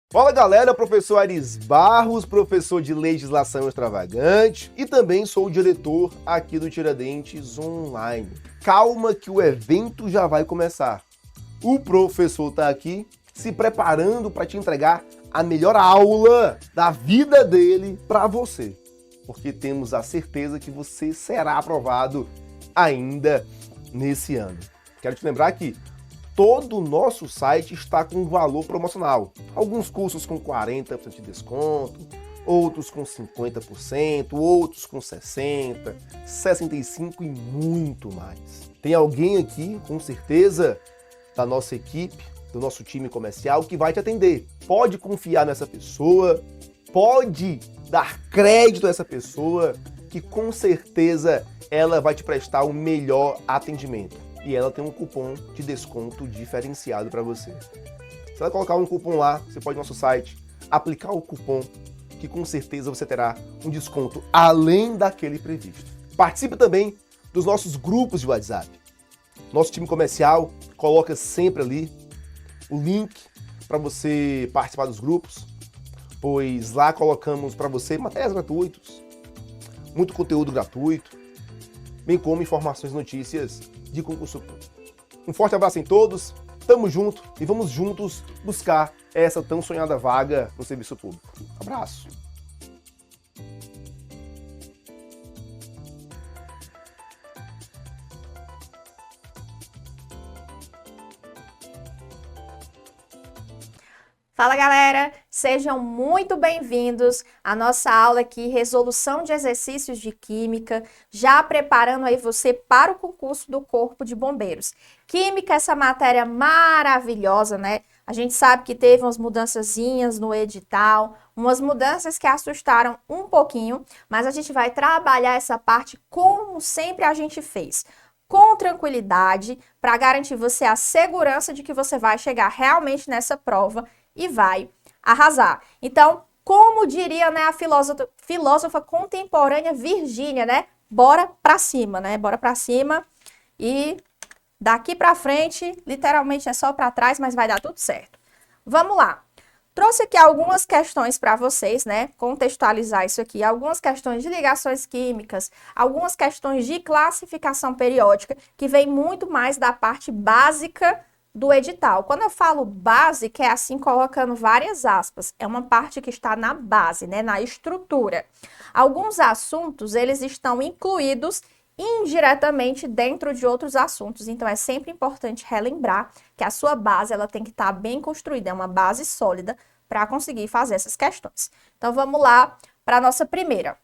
Fala galera, professor Aris Barros, professor de Legislação Extravagante e também sou o diretor aqui do Tiradentes Online. Calma que o evento já vai começar. O professor tá aqui se preparando para te entregar a melhor aula da vida dele para você, porque temos a certeza que você será aprovado ainda nesse ano. Quero te lembrar que todo o nosso site está com valor promocional. Alguns cursos com 40% de desconto, outros com 50%, outros com 60%, 65% e muito mais. Tem alguém aqui, com certeza, da nossa equipe, do nosso time comercial, que vai te atender. Pode confiar nessa pessoa, pode dar crédito a essa pessoa, que com certeza ela vai te prestar o melhor atendimento. E ela tem um cupom de desconto diferenciado para você. Você vai colocar um cupom lá, você pode ir no nosso site, aplicar o cupom, que com certeza você terá um desconto além daquele previsto. Participe também dos nossos grupos de WhatsApp. Nosso time comercial coloca sempre ali o link para você participar dos grupos, pois lá colocamos para você materiais gratuitos, muito conteúdo gratuito, bem como informações e notícias de concurso público. Um forte abraço em todos, tamo junto e vamos juntos buscar essa tão sonhada vaga no serviço público. Abraço! Fala galera, sejam muito bem-vindos à nossa aula aqui, resolução de exercícios de química, já preparando aí você para o concurso do Corpo de Bombeiros. Química, essa matéria maravilhosa, né? A gente sabe que teve umas mudançazinhas no edital, umas mudanças que assustaram um pouquinho, mas a gente vai trabalhar essa parte como sempre a gente fez, com tranquilidade, para garantir você a segurança de que você vai chegar realmente nessa prova e vai arrasar. Então, como diria, né, a filósofa contemporânea Virgínia, né? Bora pra cima, né? Bora pra cima e daqui pra frente, literalmente é só pra trás, mas vai dar tudo certo. Vamos lá. Trouxe aqui algumas questões para vocês, né? Contextualizar isso aqui. Algumas questões de ligações químicas, algumas questões de classificação periódica, que vem muito mais da parte básica do edital. Quando eu falo básica, é assim colocando várias aspas. É uma parte que está na base, né? Na estrutura. Alguns assuntos, eles estão incluídos indiretamente dentro de outros assuntos. Então, é sempre importante relembrar que a sua base ela tem que estar bem construída, é uma base sólida para conseguir fazer essas questões. Então, vamos lá para a nossa primeira.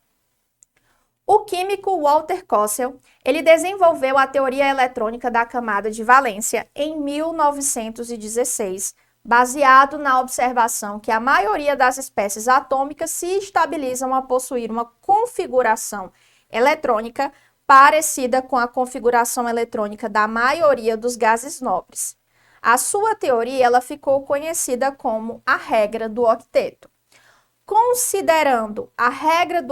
O químico Walter Kossel, ele desenvolveu a teoria eletrônica da camada de valência em 1916, baseado na observação que a maioria das espécies atômicas se estabilizam a possuir uma configuração eletrônica parecida com a configuração eletrônica da maioria dos gases nobres. A sua teoria ela ficou conhecida como a regra do octeto. Considerando a regra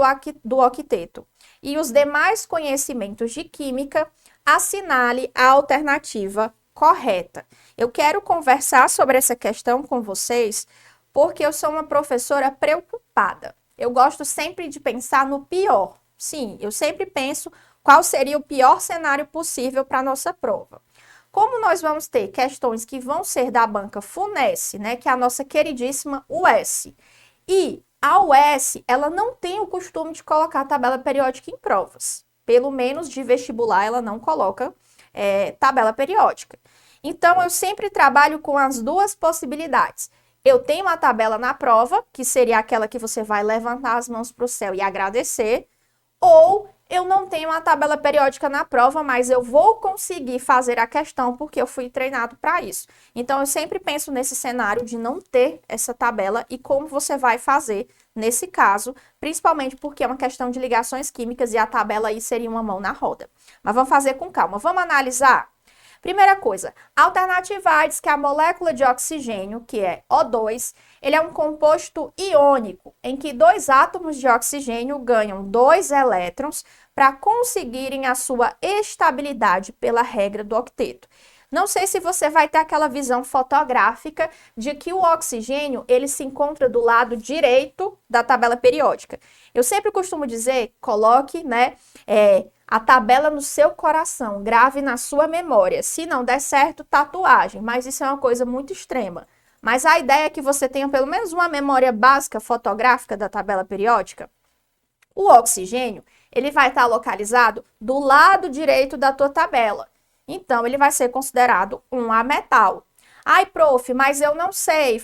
do octeto e os demais conhecimentos de química, assinale a alternativa correta. Eu quero conversar sobre essa questão com vocês porque eu sou uma professora preocupada. Eu gosto sempre de pensar no pior. Sim, eu sempre penso qual seria o pior cenário possível para a nossa prova. Como nós vamos ter questões que vão ser da banca FUNESS, né, que é a nossa queridíssima UESS, e a UESS, ela não tem o costume de colocar tabela periódica em provas. Pelo menos de vestibular, ela não coloca tabela periódica. Então, eu sempre trabalho com as duas possibilidades. Eu tenho uma tabela na prova, que seria aquela que você vai levantar as mãos para o céu e agradecer, ou eu não tenho uma tabela periódica na prova, mas eu vou conseguir fazer a questão porque eu fui treinado para isso. Então, eu sempre penso nesse cenário de não ter essa tabela e como você vai fazer nesse caso, principalmente porque é uma questão de ligações químicas e a tabela aí seria uma mão na roda. Mas vamos fazer com calma. Vamos analisar? Primeira coisa, a alternativa A diz que a molécula de oxigênio, que é O2, ele é um composto iônico, em que dois átomos de oxigênio ganham 2 elétrons para conseguirem a sua estabilidade pela regra do octeto. Não sei se você vai ter aquela visão fotográfica de que o oxigênio, ele se encontra do lado direito da tabela periódica. Eu sempre costumo dizer, coloque, né, a tabela no seu coração, grave na sua memória. Se não der certo, tatuagem, mas isso é uma coisa muito extrema. Mas a ideia é que você tenha pelo menos uma memória básica fotográfica da tabela periódica. O oxigênio, ele vai estar localizado do lado direito da tua tabela. Então, ele vai ser considerado um ametal. Ai, prof, mas eu não sei,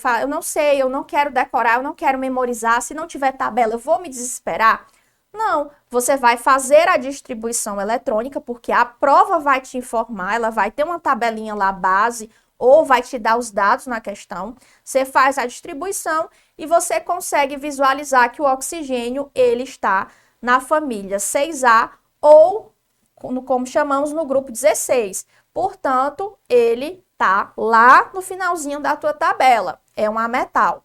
eu não quero decorar, eu não quero memorizar. Se não tiver tabela, eu vou me desesperar? Não, você vai fazer a distribuição eletrônica, porque a prova vai te informar, ela vai ter uma tabelinha lá base, ou vai te dar os dados na questão. Você faz a distribuição e você consegue visualizar que o oxigênio, ele está na família 6A ou, como chamamos, no grupo 16. Portanto, ele está lá no finalzinho da tua tabela. É um ametal.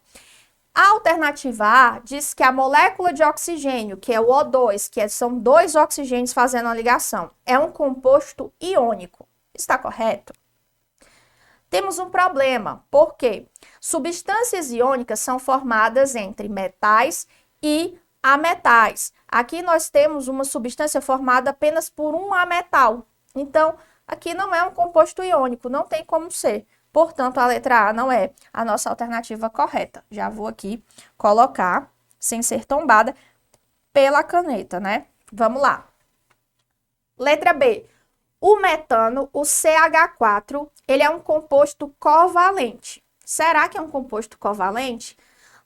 A alternativa A diz que a molécula de oxigênio, que é o O2, são dois oxigênios fazendo a ligação, é um composto iônico. Está correto? Temos um problema, porque substâncias iônicas são formadas entre metais e ametais. Aqui nós temos uma substância formada apenas por um ametal. Então, aqui não é um composto iônico, não tem como ser. Portanto, a letra A não é a nossa alternativa correta. Já vou aqui colocar, sem ser tombada, pela caneta, né? Vamos lá. Letra B. O metano, o CH4, ele é um composto covalente. Será que é um composto covalente?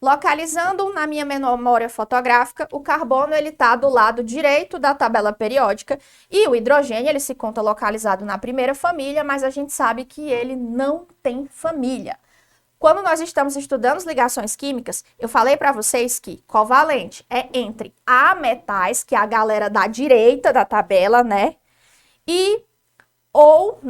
Localizando na minha memória fotográfica, o carbono ele está do lado direito da tabela periódica e o hidrogênio ele se conta localizado na primeira família, mas a gente sabe que ele não tem família. Quando nós estamos estudando as ligações químicas, eu falei para vocês que covalente é entre ametais, que é a galera da direita da tabela, né? Ou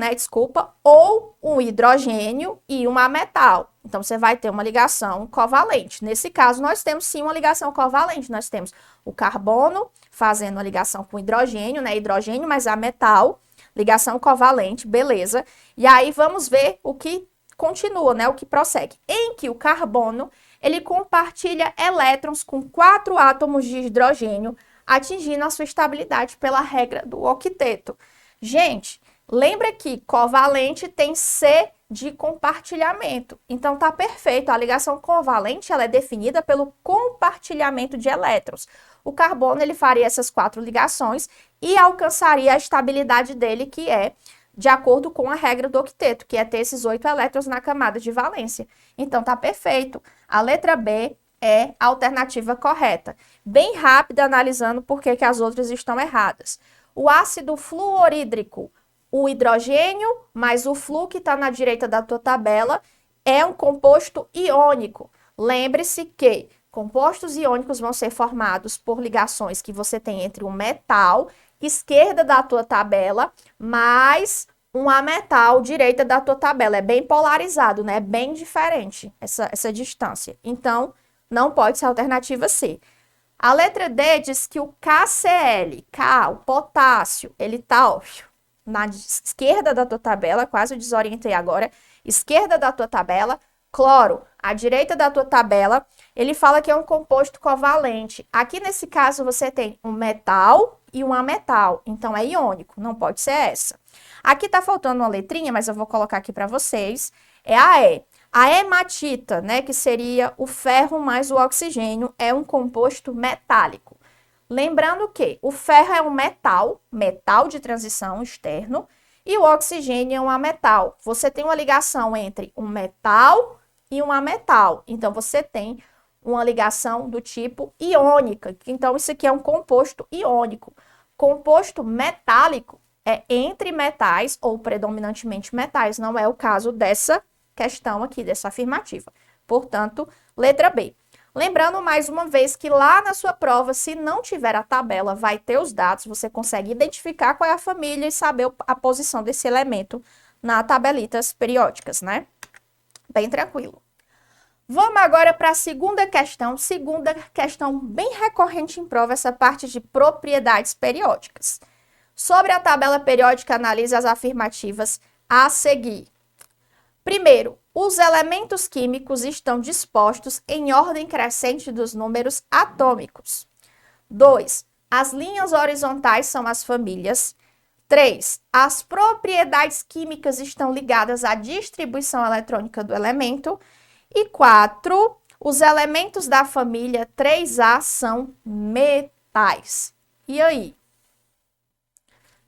um hidrogênio e um ametal. Então, você vai ter uma ligação covalente. Nesse caso, nós temos sim uma ligação covalente. Nós temos o carbono fazendo a ligação com o hidrogênio, né? Hidrogênio mais ametal, ligação covalente, beleza. E aí, vamos ver o que continua, né? O que prossegue. Em que o carbono, ele compartilha elétrons com 4 átomos de hidrogênio, atingindo a sua estabilidade pela regra do octeto. Gente, lembra que covalente tem C de compartilhamento. Então, tá perfeito. A ligação covalente, ela é definida pelo compartilhamento de elétrons. O carbono, ele faria essas 4 ligações e alcançaria a estabilidade dele, que é de acordo com a regra do octeto, que é ter esses 8 elétrons na camada de valência. Então, tá perfeito. A letra B é a alternativa correta. Bem rápida, analisando por que as outras estão erradas. O ácido fluorídrico, o hidrogênio mais o flu que está na direita da tua tabela, é um composto iônico. Lembre-se que compostos iônicos vão ser formados por ligações que você tem entre um metal, esquerda da tua tabela, mais um ametal, direita da tua tabela. É bem polarizado, né? É bem diferente essa distância. Então, não pode ser a alternativa C. A letra D diz que o KCl, o potássio, ele está na esquerda da tua tabela, quase eu desorientei agora, esquerda da tua tabela, cloro, à direita da tua tabela, ele fala que é um composto covalente. Aqui nesse caso você tem um metal e um ametal, então é iônico, não pode ser essa. Aqui tá faltando uma letrinha, mas eu vou colocar aqui para vocês, é a E. A hematita, né, que seria o ferro mais o oxigênio, é um composto metálico. Lembrando que o ferro é um metal de transição externo, e o oxigênio é um ametal. Você tem uma ligação entre um metal e um ametal. Então, você tem uma ligação do tipo iônica. Então, isso aqui é um composto iônico. Composto metálico é entre metais ou predominantemente metais. Não é o caso dessa questão aqui, dessa afirmativa. Portanto, letra B. Lembrando mais uma vez que lá na sua prova, se não tiver a tabela, vai ter os dados, você consegue identificar qual é a família e saber a posição desse elemento na tabelitas periódicas, né? Bem tranquilo. Vamos agora para a segunda questão bem recorrente em prova, essa parte de propriedades periódicas. Sobre a tabela periódica, analise as afirmativas a seguir. Primeiro, os elementos químicos estão dispostos em ordem crescente dos números atômicos. 2. As linhas horizontais são as famílias. 3. As propriedades químicas estão ligadas à distribuição eletrônica do elemento. E 4. Os elementos da família 3A são metais. E aí?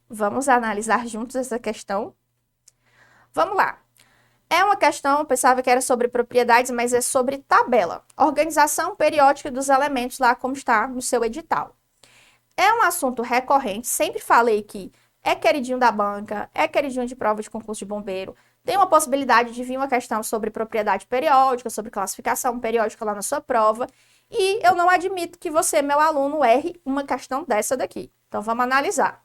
Vamos analisar juntos essa questão? Vamos lá. É uma questão, eu pensava que era sobre propriedades, mas é sobre tabela. Organização periódica dos elementos, lá como está no seu edital. É um assunto recorrente, sempre falei que é queridinho da banca, é queridinho de prova de concurso de bombeiro. Tem uma possibilidade de vir uma questão sobre propriedade periódica, sobre classificação periódica lá na sua prova. E eu não admito que você, meu aluno, erre uma questão dessa daqui. Então, vamos analisar.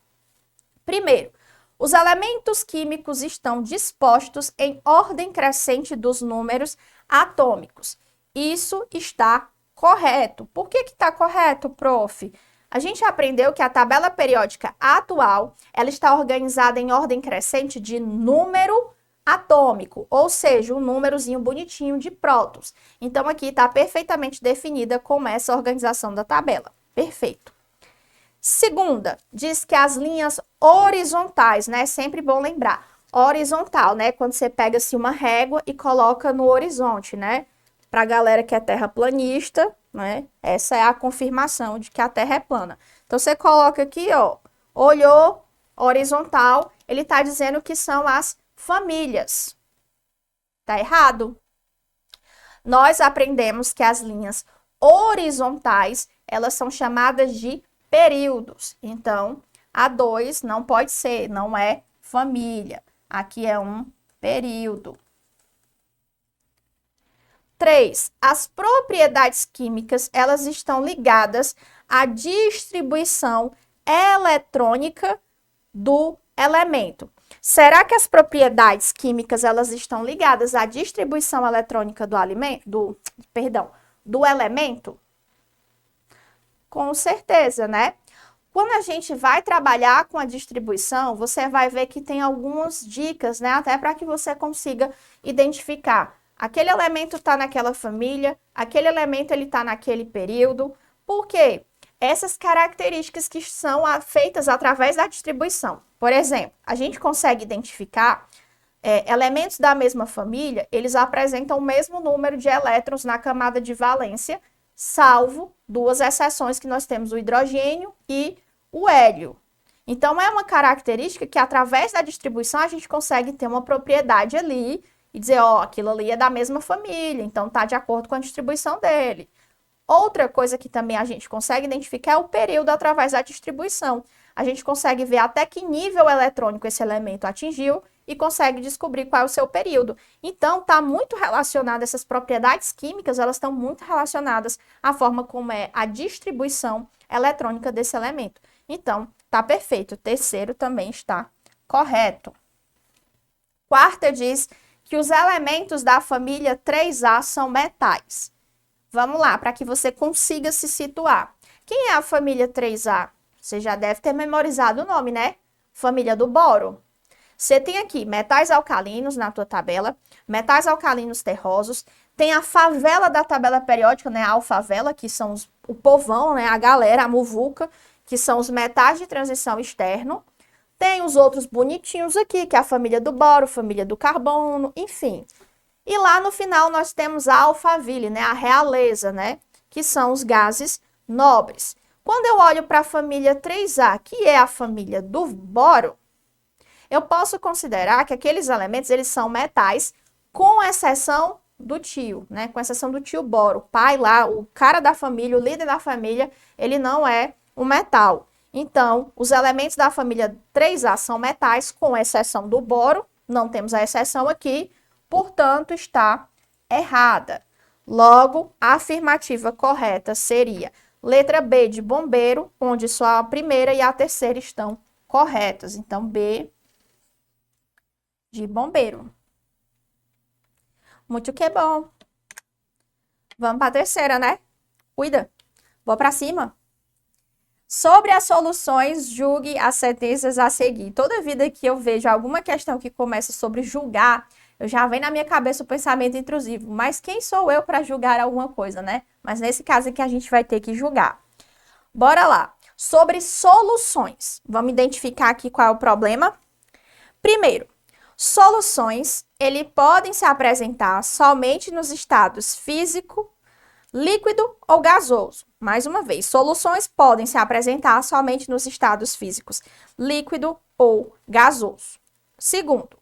Primeiro, os elementos químicos estão dispostos em ordem crescente dos números atômicos. Isso está correto. Por que está correto, prof? A gente aprendeu que a tabela periódica atual, ela está organizada em ordem crescente de número atômico, ou seja, um númerozinho bonitinho de prótons. Então, aqui está perfeitamente definida como essa organização da tabela. Perfeito. Segunda, diz que as linhas horizontais, né? Sempre bom lembrar. Horizontal, né? Quando você pega assim uma régua e coloca no horizonte, né? Pra galera que é terraplanista, né? Essa é a confirmação de que a Terra é plana. Então você coloca aqui, ó, olhou horizontal, ele tá dizendo que são as famílias. Tá errado? Nós aprendemos que as linhas horizontais, elas são chamadas de períodos. Então, a 2 não pode ser, não é família. Aqui é um período. 3. As propriedades químicas, elas estão ligadas à distribuição eletrônica do elemento. Será que as propriedades químicas, elas estão ligadas à distribuição eletrônica do elemento? Com certeza, né? Quando a gente vai trabalhar com a distribuição, você vai ver que tem algumas dicas, né? Até para que você consiga identificar. Aquele elemento está naquela família, aquele elemento ele está naquele período. Por quê? Essas características que são feitas através da distribuição. Por exemplo, a gente consegue identificar elementos da mesma família, eles apresentam o mesmo número de elétrons na camada de valência, salvo duas exceções que nós temos, o hidrogênio e o hélio. Então, é uma característica que, através da distribuição, a gente consegue ter uma propriedade ali e dizer, ó, aquilo ali é da mesma família, então tá de acordo com a distribuição dele. Outra coisa que também a gente consegue identificar é o período através da distribuição. A gente consegue ver até que nível eletrônico esse elemento atingiu e consegue descobrir qual é o seu período. Então, está muito relacionado, essas propriedades químicas, elas estão muito relacionadas à forma como é a distribuição eletrônica desse elemento. Então, está perfeito. O terceiro também está correto. Quarta diz que os elementos da família 3A são metais. Vamos lá, para que você consiga se situar. Quem é a família 3A? Você já deve ter memorizado o nome, né? Família do boro. Você tem aqui metais alcalinos na tua tabela, metais alcalinos terrosos, tem a favela da tabela periódica, né? A alfavela, que são o povão, né? A galera, a muvuca, que são os metais de transição externo. Tem os outros bonitinhos aqui, que é a família do boro, família do carbono, enfim. E lá no final nós temos a alfaville, né? A realeza, né? Que são os gases nobres. Quando eu olho para a família 3A, que é a família do boro, eu posso considerar que aqueles elementos, eles são metais, com exceção do tio, né? Com exceção do tio boro. O pai lá, o cara da família, o líder da família, ele não é um metal. Então, os elementos da família 3A são metais, com exceção do boro. Não temos a exceção aqui, portanto, está errada. Logo, a afirmativa correta seria letra B de bombeiro, onde só a primeira e a terceira estão corretas. Então, B de bombeiro. Muito que bom. Vamos para a terceira, né? Cuida. Vou para cima. Sobre as soluções, julgue as sentenças a seguir. Toda vida que eu vejo alguma questão que começa sobre julgar, eu já vem na minha cabeça o pensamento intrusivo. Mas quem sou eu para julgar alguma coisa, né? Mas nesse caso aqui a gente vai ter que julgar. Bora lá. Sobre soluções. Vamos identificar aqui qual é o problema. Primeiro, soluções, podem se apresentar somente nos estados físico, líquido ou gasoso. Mais uma vez, soluções podem se apresentar somente nos estados físicos, líquido ou gasoso. Segundo,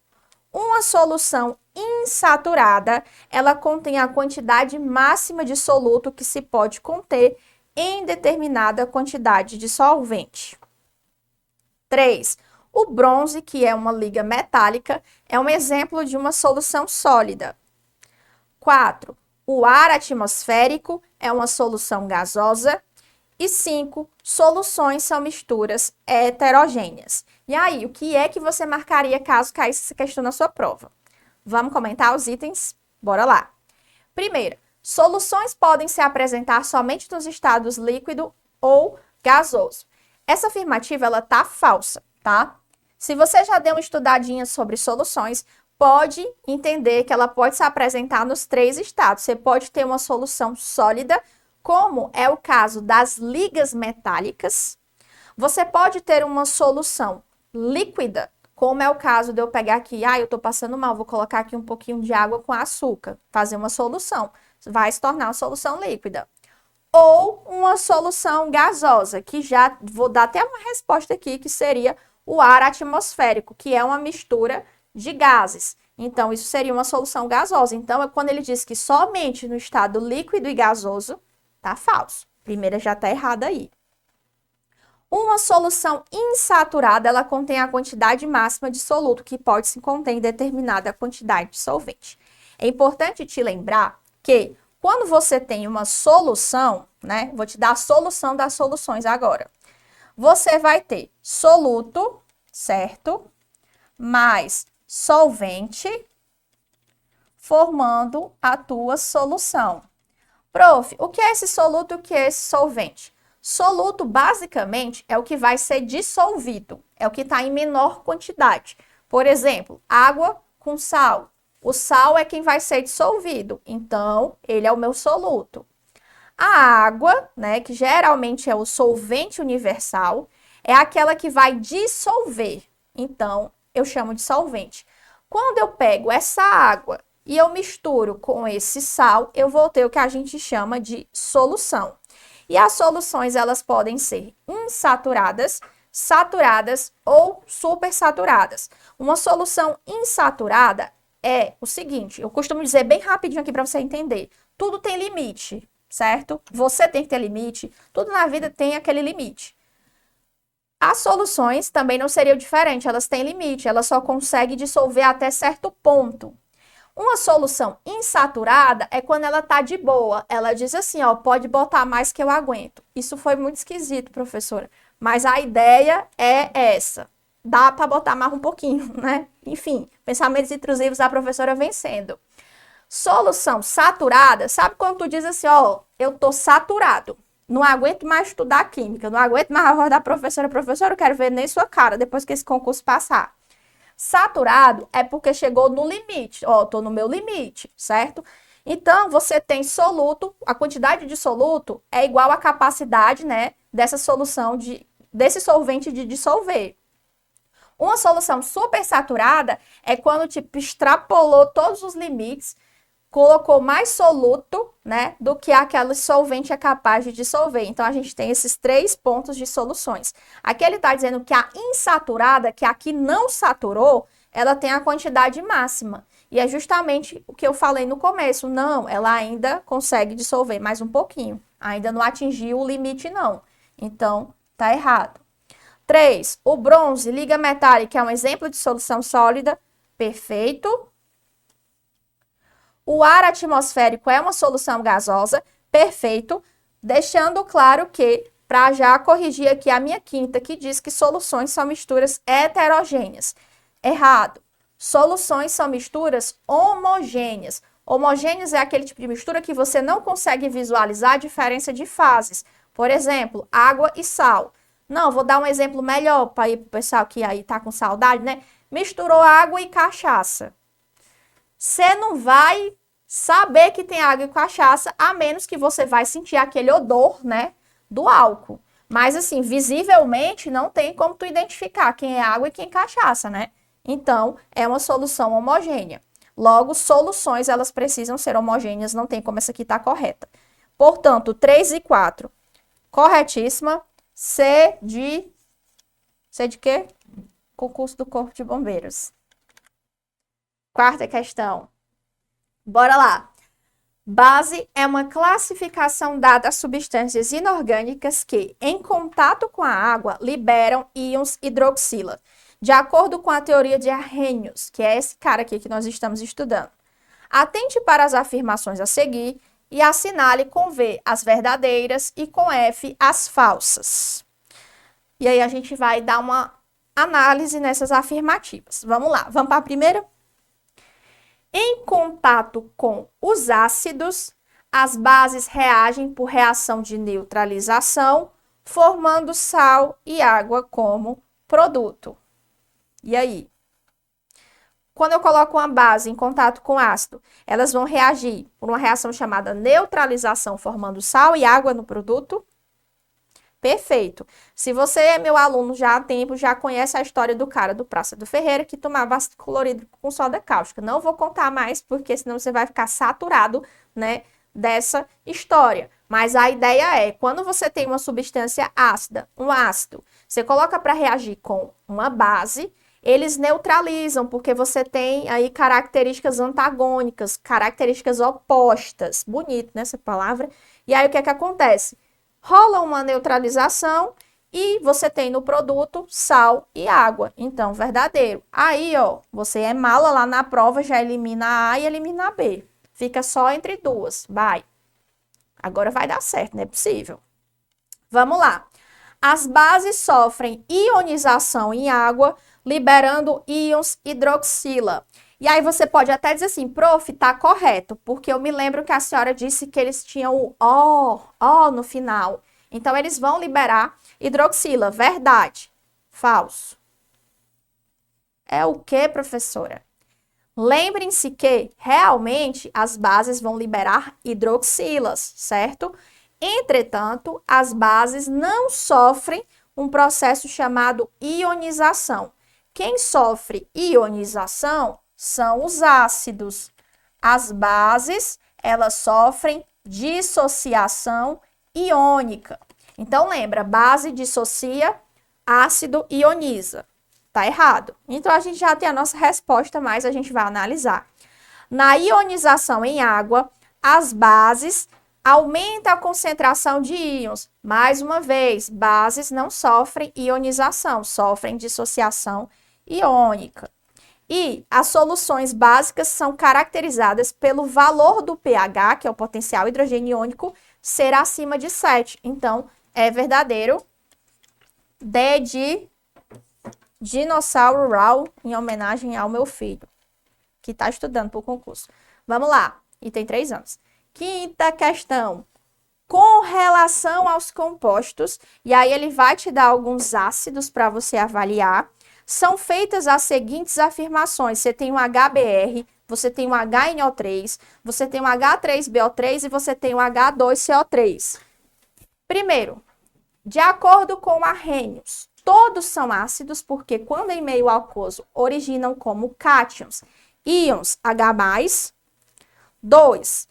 uma solução insaturada, ela contém a quantidade máxima de soluto que se pode conter em determinada quantidade de solvente. 3. O bronze, que é uma liga metálica, é um exemplo de uma solução sólida. 4. O ar atmosférico é uma solução gasosa. E 5. Soluções são misturas heterogêneas. E aí, o que é que você marcaria caso caísse essa questão na sua prova? Vamos comentar os itens? Bora lá. Primeiro, soluções podem se apresentar somente nos estados líquido ou gasoso. Essa afirmativa, ela tá falsa, tá? Se você já deu uma estudadinha sobre soluções, pode entender que ela pode se apresentar nos 3 estados. Você pode ter uma solução sólida, como é o caso das ligas metálicas. Você pode ter uma solução líquida, como é o caso de eu pegar aqui, eu tô passando mal, vou colocar aqui um pouquinho de água com açúcar, fazer uma solução. Vai se tornar uma solução líquida. Ou uma solução gasosa, que já vou dar até uma resposta aqui, que seria o ar atmosférico, que é uma mistura de gases. Então, isso seria uma solução gasosa. Então, quando ele diz que somente no estado líquido e gasoso, tá falso. Primeira já tá errada aí. Uma solução insaturada, ela contém a quantidade máxima de soluto que pode se conter em determinada quantidade de solvente. É importante te lembrar que quando você tem uma solução, né? Vou te dar a solução das soluções agora. Você vai ter soluto, certo? Mais solvente, formando a tua solução. Prof, o que é esse soluto e o que é esse solvente? Soluto, basicamente, é o que vai ser dissolvido, é o que está em menor quantidade. Por exemplo, água com sal. O sal é quem vai ser dissolvido, então ele é o meu soluto. A água, né, que geralmente é o solvente universal, é aquela que vai dissolver, então eu chamo de solvente. Quando eu pego essa água e eu misturo com esse sal, eu vou ter o que a gente chama de solução. E as soluções, elas podem ser insaturadas, saturadas ou supersaturadas. Uma solução insaturada é o seguinte, eu costumo dizer bem rapidinho aqui para você entender. Tudo tem limite, certo? Você tem que ter limite, tudo na vida tem aquele limite. As soluções também não seriam diferentes, elas têm limite, elas só conseguem dissolver até certo ponto. Uma solução insaturada é quando ela tá de boa, ela diz assim, ó, pode botar mais que eu aguento. Isso foi muito esquisito, professora, mas a ideia é essa. Dá para botar mais um pouquinho, né? Enfim, pensamentos intrusivos da professora vencendo. Solução saturada, sabe quando tu diz assim, ó, eu tô saturado. Não aguento mais estudar química, não aguento mais a voz da professora. Professora, eu quero ver nem sua cara depois que esse concurso passar. Saturado é porque chegou no limite. Ó, tô no meu limite, certo? Então, você tem soluto, a quantidade de soluto é igual à capacidade, né, dessa solução, desse solvente de dissolver. Uma solução supersaturada é quando, tipo, extrapolou todos os limites, colocou mais soluto, né, do que aquele solvente é capaz de dissolver. Então, a gente tem esses 3 pontos de soluções. Aqui ele está dizendo que a insaturada, que aqui não saturou, ela tem a quantidade máxima. E é justamente o que eu falei no começo. Não, ela ainda consegue dissolver mais um pouquinho. Ainda não atingiu o limite, não. Então, tá errado. 3. O bronze, liga metálica, é um exemplo de solução sólida. Perfeito. O ar atmosférico é uma solução gasosa, perfeito, deixando claro que, para já corrigir aqui a minha quinta, que diz que soluções são misturas heterogêneas. Errado. Soluções são misturas homogêneas. Homogêneas é aquele tipo de mistura que você não consegue visualizar a diferença de fases. Por exemplo, água e sal. Não, vou dar um exemplo melhor para ir pro pessoal que aí tá com saudade, né? Misturou água e cachaça. Você não vai saber que tem água e cachaça, a menos que você vai sentir aquele odor, né, do álcool. Mas assim, visivelmente não tem como tu identificar quem é água e quem é cachaça, né? Então, é uma solução homogênea. Logo, soluções, elas precisam ser homogêneas, não tem como essa aqui estar correta. Portanto, 3 e 4, corretíssima. C de quê? Concurso do Corpo de Bombeiros. Quarta questão. Bora lá. Base é uma classificação dada a substâncias inorgânicas que, em contato com a água, liberam íons hidroxila, de acordo com a teoria de Arrhenius, que é esse cara aqui que nós estamos estudando. Atente para as afirmações a seguir e assinale com V as verdadeiras e com F as falsas. E aí a gente vai dar uma análise nessas afirmativas. Vamos lá, vamos para a primeira? Em contato com os ácidos, as bases reagem por reação de neutralização, formando sal e água como produto. E aí? Quando eu coloco uma base em contato com ácido, elas vão reagir por uma reação chamada neutralização, formando sal e água no produto? Perfeito. Se você é meu aluno já há tempo, já conhece a história do cara do Praça do Ferreira que tomava ácido clorídrico com soda cáustica. Não vou contar mais, porque senão você vai ficar saturado, né, dessa história. Mas a ideia é, quando você tem uma substância ácida, um ácido, você coloca para reagir com uma base, eles neutralizam, porque você tem aí características antagônicas, características opostas. Bonito, né, essa palavra? E aí o que é que acontece? Rola uma neutralização e você tem no produto sal e água. Então, verdadeiro. Aí, ó, você é mala lá na prova, já elimina a A e elimina a B. Fica só entre duas. Vai. Agora vai dar certo, não é possível. Vamos lá. As bases sofrem ionização em água, liberando íons hidroxila. E aí você pode até dizer assim, prof, tá correto, porque eu me lembro que a senhora disse que eles tinham o O no final. Então, eles vão liberar hidroxila. Verdade. Falso. É o quê, professora? Lembrem-se que, realmente, as bases vão liberar hidroxilas, certo? Entretanto, as bases não sofrem um processo chamado ionização. Quem sofre ionização são os ácidos. As bases, elas sofrem dissociação iônica. Então, lembra, base dissocia, ácido ioniza. Tá errado. Então, a gente já tem a nossa resposta, mas a gente vai analisar. Na ionização em água, as bases aumentam a concentração de íons. Mais uma vez, bases não sofrem ionização, sofrem dissociação iônica. E as soluções básicas são caracterizadas pelo valor do pH, que é o potencial hidrogênio iônico, ser acima de 7. Então, é verdadeiro. D de dinossauro Raul, em homenagem ao meu filho, que está estudando para o concurso. Vamos lá, e tem 3 anos. Quinta questão. Com relação aos compostos, e aí ele vai te dar alguns ácidos para você avaliar, são feitas as seguintes afirmações. Você tem um HBr, você tem um HNO3, você tem um H3BO3 e você tem um H2CO3. Primeiro, de acordo com Arrhenius, todos são ácidos porque quando em meio aquoso originam como cátions, íons H+. 2.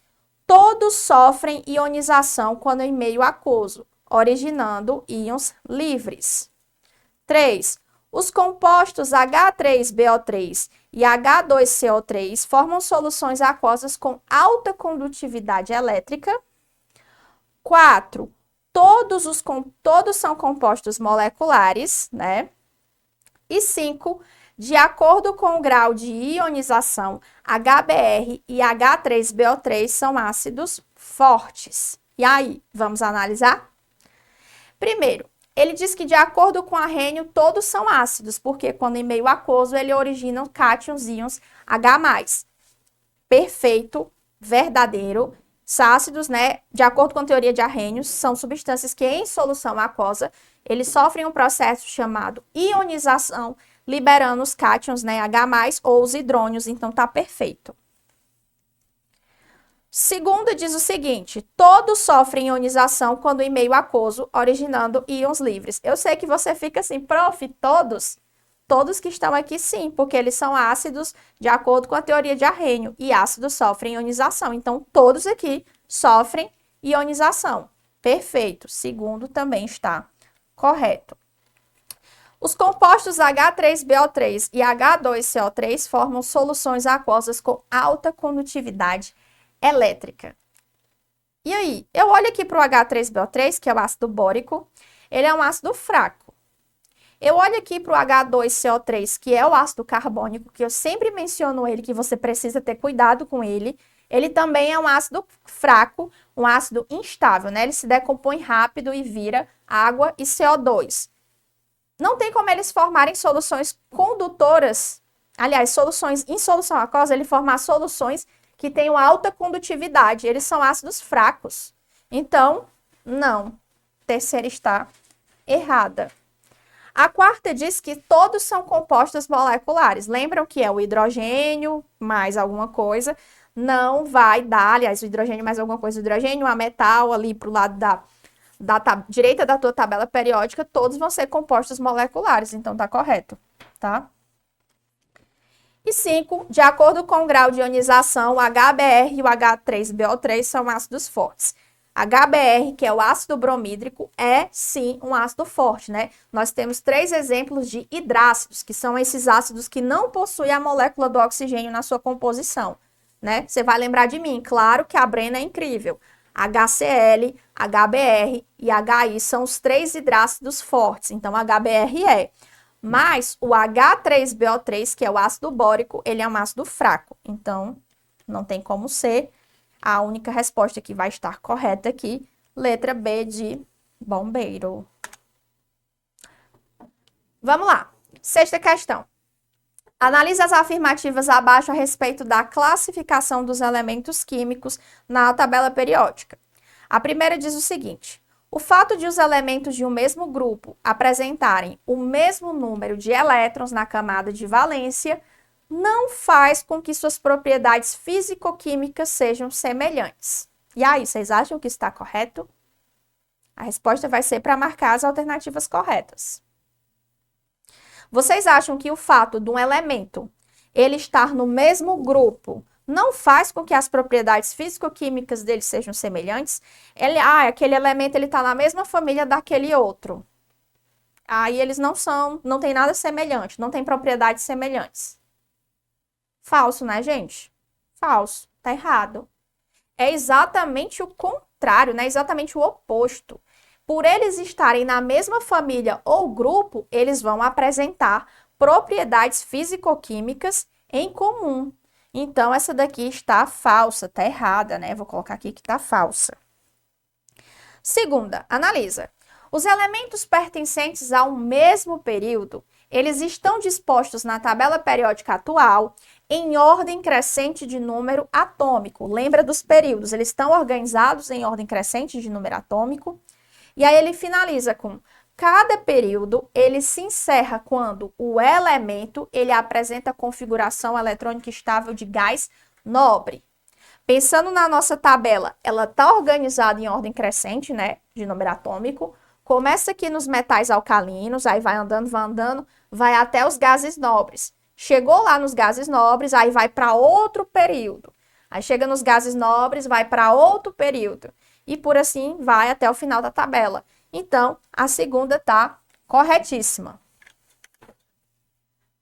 Todos sofrem ionização quando em meio aquoso, originando íons livres. 3. Os compostos H3BO3 e H2CO3 formam soluções aquosas com alta condutividade elétrica. 4. Todos são compostos moleculares, né? E 5. De acordo com o grau de ionização, HBr e H3BO3 são ácidos fortes. E aí, vamos analisar? Primeiro, ele diz que de acordo com Arrhenius, todos são ácidos, porque quando em meio aquoso, ele origina cátions, íons H+. Perfeito, verdadeiro. ácidos, né, de acordo com a teoria de Arrhenius, são substâncias que em solução aquosa, eles sofrem um processo chamado ionização, liberando os cátions, né, H+, ou os hidrônios, então tá perfeito. Segundo diz o seguinte, todos sofrem ionização quando em meio aquoso, originando íons livres. Eu sei que você fica assim, prof, todos? Todos que estão aqui sim, porque eles são ácidos de acordo com a teoria de Arrhenius, e ácidos sofrem ionização. Então, todos aqui sofrem ionização. Perfeito. Segundo também está correto. Os compostos H3BO3 e H2CO3 formam soluções aquosas com alta condutividade elétrica. E aí, eu olho aqui para o H3BO3, que é o ácido bórico, ele é um ácido fraco. Eu olho aqui para o H2CO3, que é o ácido carbônico, que eu sempre menciono ele, que você precisa ter cuidado com ele. Ele também é um ácido fraco, um ácido instável, né? Ele se decompõe rápido e vira água e CO2. Não tem como eles formarem soluções condutoras, aliás, soluções em solução aquosa, ele formar soluções que tenham alta condutividade. Eles são ácidos fracos. Então, não. Terceira está errada. A quarta diz que todos são compostos moleculares. Lembram que é o hidrogênio mais alguma coisa, não vai dar, aliás, o hidrogênio mais alguma coisa, o hidrogênio, a metal ali para o lado da direita da tua tabela periódica, todos vão ser compostos moleculares, então tá correto, tá? E 5, de acordo com o grau de ionização, o HBr e o H3BO3 são ácidos fortes. HBr, que é o ácido bromídrico, é sim um ácido forte, né? Nós temos 3 exemplos de hidrácidos, que são esses ácidos que não possuem a molécula do oxigênio na sua composição, né? Você vai lembrar de mim, claro que a Brena é incrível. HCl, HBr e HI são os 3 hidrácidos fortes, então HBr é. Mas o H3BO3, que é o ácido bórico, ele é um ácido fraco, então não tem como ser. A única resposta que vai estar correta aqui, letra B de bombeiro. Vamos lá. Sexta questão. Analise as afirmativas abaixo a respeito da classificação dos elementos químicos na tabela periódica. A primeira diz o seguinte: o fato de os elementos de um mesmo grupo apresentarem o mesmo número de elétrons na camada de valência não faz com que suas propriedades físico-químicas sejam semelhantes. E aí, vocês acham que está correto? A resposta vai ser para marcar as alternativas corretas. Vocês acham que o fato de um elemento ele estar no mesmo grupo não faz com que as propriedades físico-químicas dele sejam semelhantes? Aquele elemento ele está na mesma família daquele outro. Aí eles não tem nada semelhante, não tem propriedades semelhantes. Falso, né, gente? Falso, tá errado. É exatamente o contrário, né? Exatamente o oposto. Por eles estarem na mesma família ou grupo, eles vão apresentar propriedades físico-químicas em comum. Então, essa daqui está falsa, tá errada, né? Vou colocar aqui que tá falsa. Segunda, analisa. Os elementos pertencentes ao mesmo período, eles estão dispostos na tabela periódica atual em ordem crescente de número atômico. Lembra dos períodos? Eles estão organizados em ordem crescente de número atômico. E aí ele finaliza com: cada período ele se encerra quando o elemento ele apresenta configuração eletrônica estável de gás nobre. Pensando na nossa tabela, ela está organizada em ordem crescente, né, de número atômico. Começa aqui nos metais alcalinos, aí vai andando, vai até os gases nobres. Chegou lá nos gases nobres, aí vai para outro período. Aí chega nos gases nobres, vai para outro período. E por assim vai até o final da tabela. Então, a segunda está corretíssima.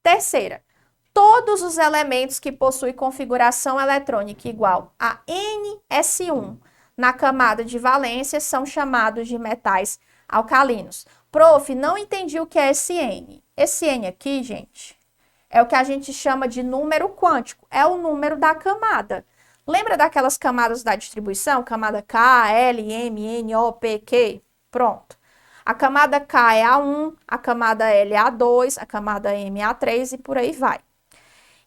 Terceira, todos os elementos que possuem configuração eletrônica igual a Ns1 na camada de valência são chamados de metais alcalinos. Prof, não entendi o que é esse N. Esse N aqui, gente, é o que a gente chama de número quântico. É o número da camada. Lembra daquelas camadas da distribuição? Camada K, L, M, N, O, P, Q? Pronto. A camada K é A1, a camada L é A2, a camada M é A3 e por aí vai.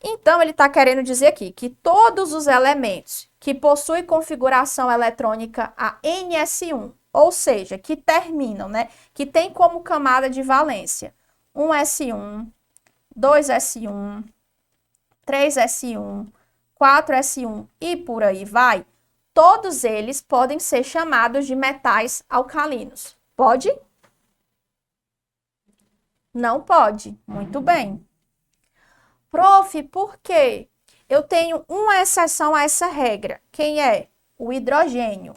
Então, ele está querendo dizer aqui que todos os elementos que possui configuração eletrônica a NS1, ou seja, que terminam, né? Que tem como camada de valência 1s1, 2s1, 3s1, 4s1 e por aí vai, todos eles podem ser chamados de metais alcalinos. Pode? Não pode. Muito bem. Prof, por quê? Eu tenho uma exceção a essa regra. Quem é? O hidrogênio.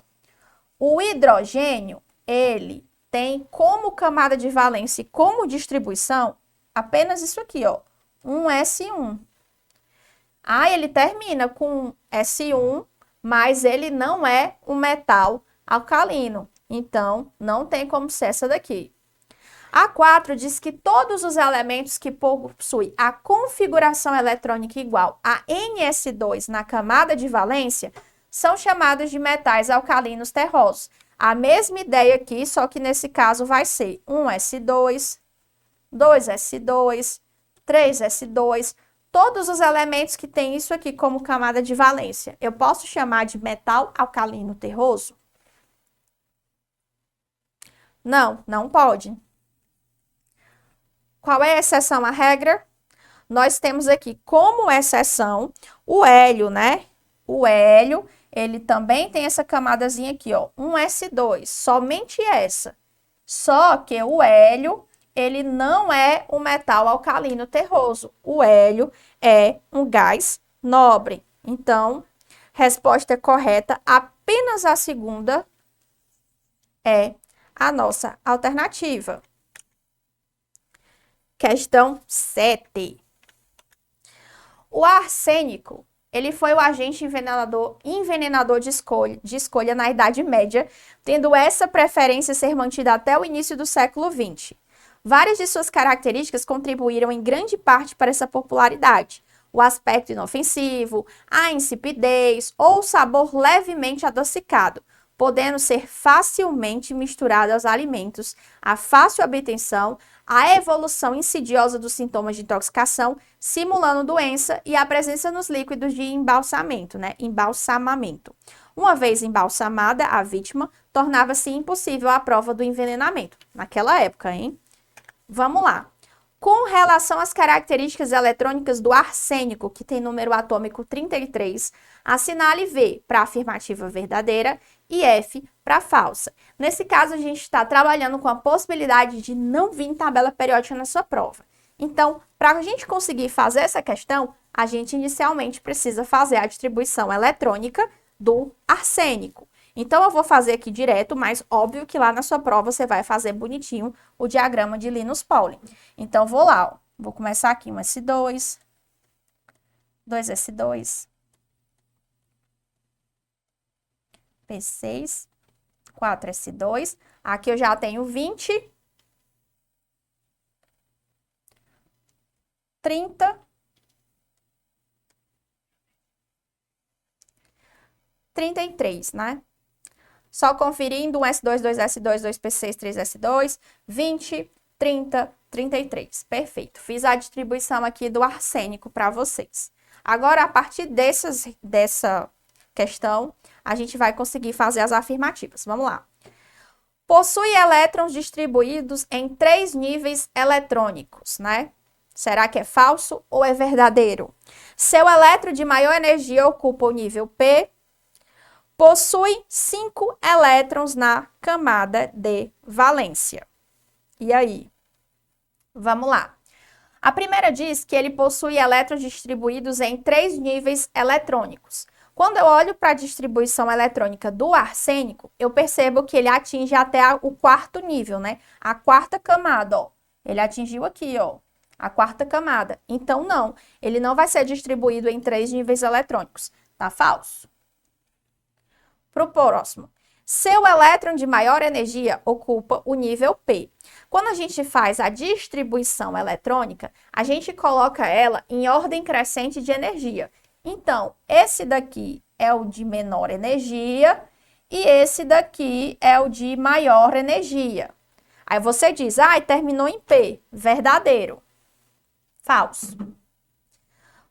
O hidrogênio, ele tem como camada de valência e como distribuição apenas isso aqui, ó, 1s1. Ah, ele termina com S1, mas ele não é um metal alcalino. Então, não tem como ser essa daqui. A 4 diz que todos os elementos que possuem a configuração eletrônica igual a Ns2 na camada de valência são chamados de metais alcalinos terrosos. A mesma ideia aqui, só que nesse caso vai ser 1s2, 2s2, 3s2, todos os elementos que têm isso aqui como camada de valência. Eu posso chamar de metal alcalino terroso? Não, não pode. Qual é a exceção à regra? Nós temos aqui como exceção o hélio, né? O hélio, ele também tem essa camadazinha aqui, ó, 1s2, somente essa. Só que o hélio, ele não é um metal alcalino terroso. O hélio é um gás nobre. Então, resposta correta, apenas a segunda é a nossa alternativa. Questão 7. O arsênico, ele foi o agente envenenador de escolha na Idade Média, tendo essa preferência ser mantida até o início do século XX. Várias de suas características contribuíram em grande parte para essa popularidade. O aspecto inofensivo, a insipidez ou o sabor levemente adocicado, podendo ser facilmente misturado aos alimentos, a fácil obtenção, a evolução insidiosa dos sintomas de intoxicação, simulando doença e a presença nos líquidos de embalsamento, né? Embalsamamento. Uma vez embalsamada, a vítima tornava-se impossível a prova do envenenamento. Naquela época, hein? Vamos lá. Com relação às características eletrônicas do arsênico, que tem número atômico 33, assinale V para afirmativa verdadeira e F para falsa. Nesse caso, a gente está trabalhando com a possibilidade de não vir tabela periódica na sua prova. Então, para a gente conseguir fazer essa questão, a gente inicialmente precisa fazer a distribuição eletrônica do arsênico. Então, eu vou fazer aqui direto, mas óbvio que lá na sua prova você vai fazer bonitinho o diagrama de Linus Pauling. Então, vou lá, ó. Vou começar aqui, 1s2, 2s2, P6, 4s2. Aqui eu já tenho 20, 30, 33, né? Só conferindo, 1s2, 2s2, 2p6, 3s2, 20, 30, 33. Perfeito. Fiz a distribuição aqui do arsênico para vocês. Agora, a partir dessa questão, a gente vai conseguir fazer as afirmativas. Vamos lá. Possui elétrons distribuídos em 3 níveis eletrônicos, né? Será que é falso ou é verdadeiro? Seu elétron de maior energia ocupa o nível P. Possui 5 elétrons na camada de valência. E aí? Vamos lá. A primeira diz que ele possui elétrons distribuídos em 3 níveis eletrônicos. Quando eu olho para a distribuição eletrônica do arsênico, eu percebo que ele atinge até o 4º nível, né? A 4ª camada, ó. Ele atingiu aqui, ó, a 4ª camada. Então, não. Ele não vai ser distribuído em 3 níveis eletrônicos. Tá falso? Para o próximo. Seu elétron de maior energia ocupa o nível P. Quando a gente faz a distribuição eletrônica, a gente coloca ela em ordem crescente de energia. Então, esse daqui é o de menor energia e esse daqui é o de maior energia. Aí você diz, terminou em P. Verdadeiro. Falso.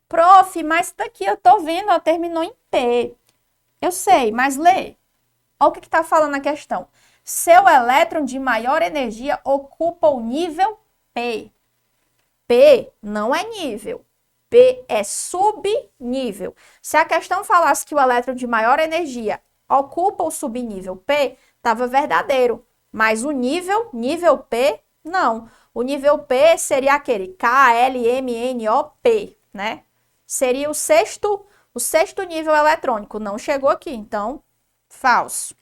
Prof, mas daqui eu tô vendo, terminou em P. Eu sei, mas lê. Olha o que está falando a questão. Seu elétron de maior energia ocupa o nível P. P não é nível. P é subnível. Se a questão falasse que o elétron de maior energia ocupa o subnível P, estava verdadeiro. Mas o nível P, não. O nível P seria aquele KLMNOP, né? Seria o sexto nível eletrônico. Não chegou aqui, então, falso.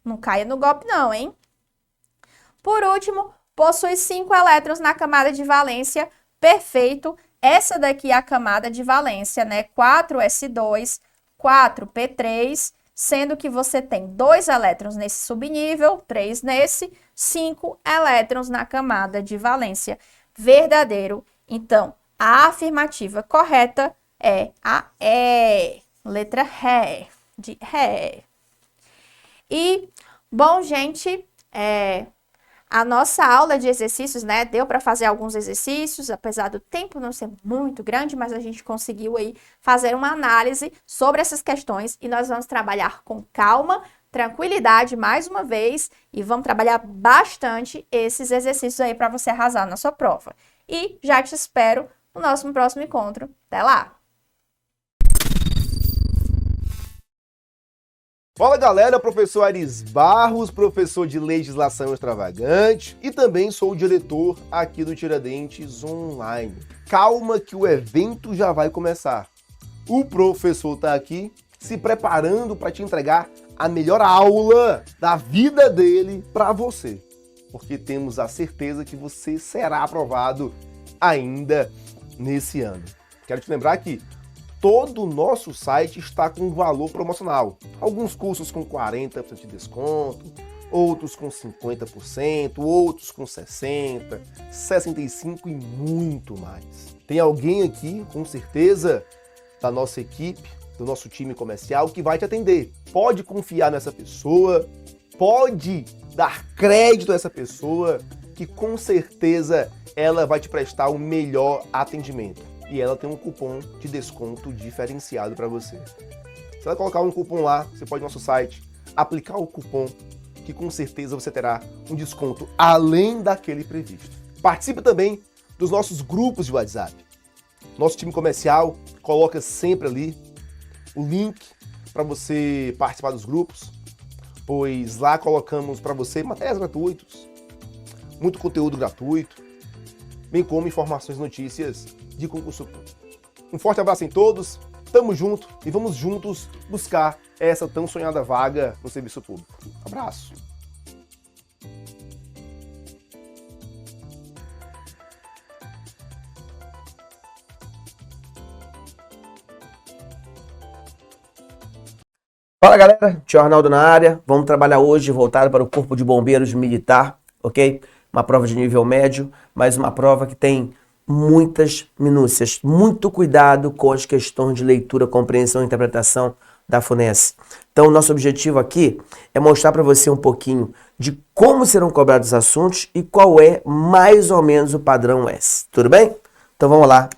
Não caia no golpe não, hein? Por último, possui 5 elétrons na camada de valência. Perfeito. Essa daqui é a camada de valência, né? 4s2, 4p3, sendo que você tem 2 elétrons nesse subnível, 3 nesse, 5 elétrons na camada de valência. Verdadeiro. Então, a afirmativa correta é a E, letra Ré, de Ré. E, bom, gente, a nossa aula de exercícios, né, deu para fazer alguns exercícios, apesar do tempo não ser muito grande, mas a gente conseguiu aí fazer uma análise sobre essas questões e nós vamos trabalhar com calma, tranquilidade mais uma vez e vamos trabalhar bastante esses exercícios aí para você arrasar na sua prova. E já te espero no nosso próximo encontro. Até lá! Fala galera, professor Aris Barros, professor de Legislação Extravagante e também sou o diretor aqui do Tiradentes Online. Calma que o evento já vai começar. O professor tá aqui se preparando para te entregar a melhor aula da vida dele para você, porque temos a certeza que você será aprovado ainda nesse ano. Quero te lembrar que todo o nosso site está com valor promocional. Alguns cursos com 40% de desconto, outros com 50%, outros com 60%, 65% e muito mais. Tem alguém aqui, com certeza, da nossa equipe, do nosso time comercial, que vai te atender. Pode confiar nessa pessoa, pode dar crédito a essa pessoa, que com certeza ela vai te prestar o melhor atendimento. E ela tem um cupom de desconto diferenciado para você. Você vai colocar um cupom lá, você pode ir no nosso site, aplicar o cupom, que com certeza você terá um desconto além daquele previsto. Participe também dos nossos grupos de WhatsApp. Nosso time comercial coloca sempre ali o link para você participar dos grupos, pois lá colocamos para você materiais gratuitos, muito conteúdo gratuito, bem como informações e notícias de concurso público. Um forte abraço em todos, tamo junto e vamos juntos buscar essa tão sonhada vaga no serviço público. Abraço! Fala galera, tio Arnaldo na área. Vamos trabalhar hoje voltado para o Corpo de Bombeiros Militar, ok? Uma prova de nível médio, mas uma prova que tem muitas minúcias. Muito cuidado com as questões de leitura, compreensão e interpretação da FUNES. Então, nosso objetivo aqui é mostrar para você um pouquinho de como serão cobrados os assuntos e qual é mais ou menos o padrão S. Tudo bem? Então vamos lá.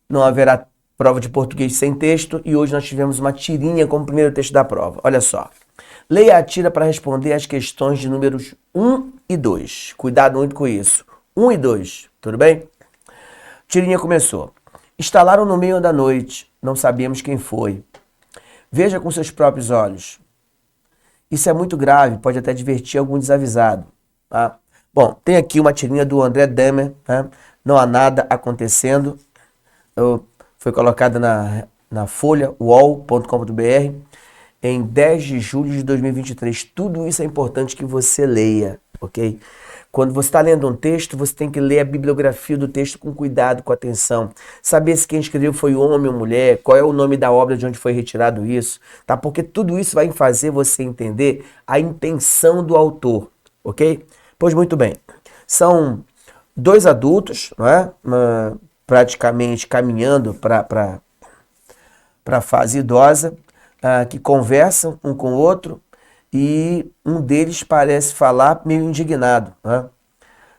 Não haverá prova de português sem texto e hoje nós tivemos uma tirinha como primeiro texto da prova. Olha só. Leia a tira para responder as questões de números 1 e 2. Cuidado muito com isso. 1 e 2, tudo bem? Tirinha começou. Instalaram no meio da noite, não sabemos quem foi. Veja com seus próprios olhos. Isso é muito grave, pode até divertir algum desavisado. Tá? Bom, tem aqui uma tirinha do André Demer, tá? Não há nada acontecendo. Foi colocada na folha, uol.com.br, em 10 de julho de 2023. Tudo isso é importante que você leia, ok? Quando você está lendo um texto, você tem que ler a bibliografia do texto com cuidado, com atenção. Saber se quem escreveu foi homem ou mulher, qual é o nome da obra de onde foi retirado isso, tá? Porque tudo isso vai fazer você entender a intenção do autor, ok? Pois muito bem. São dois adultos, não é? Praticamente caminhando para a fase idosa, que conversam um com o outro, e um deles parece falar meio indignado, né,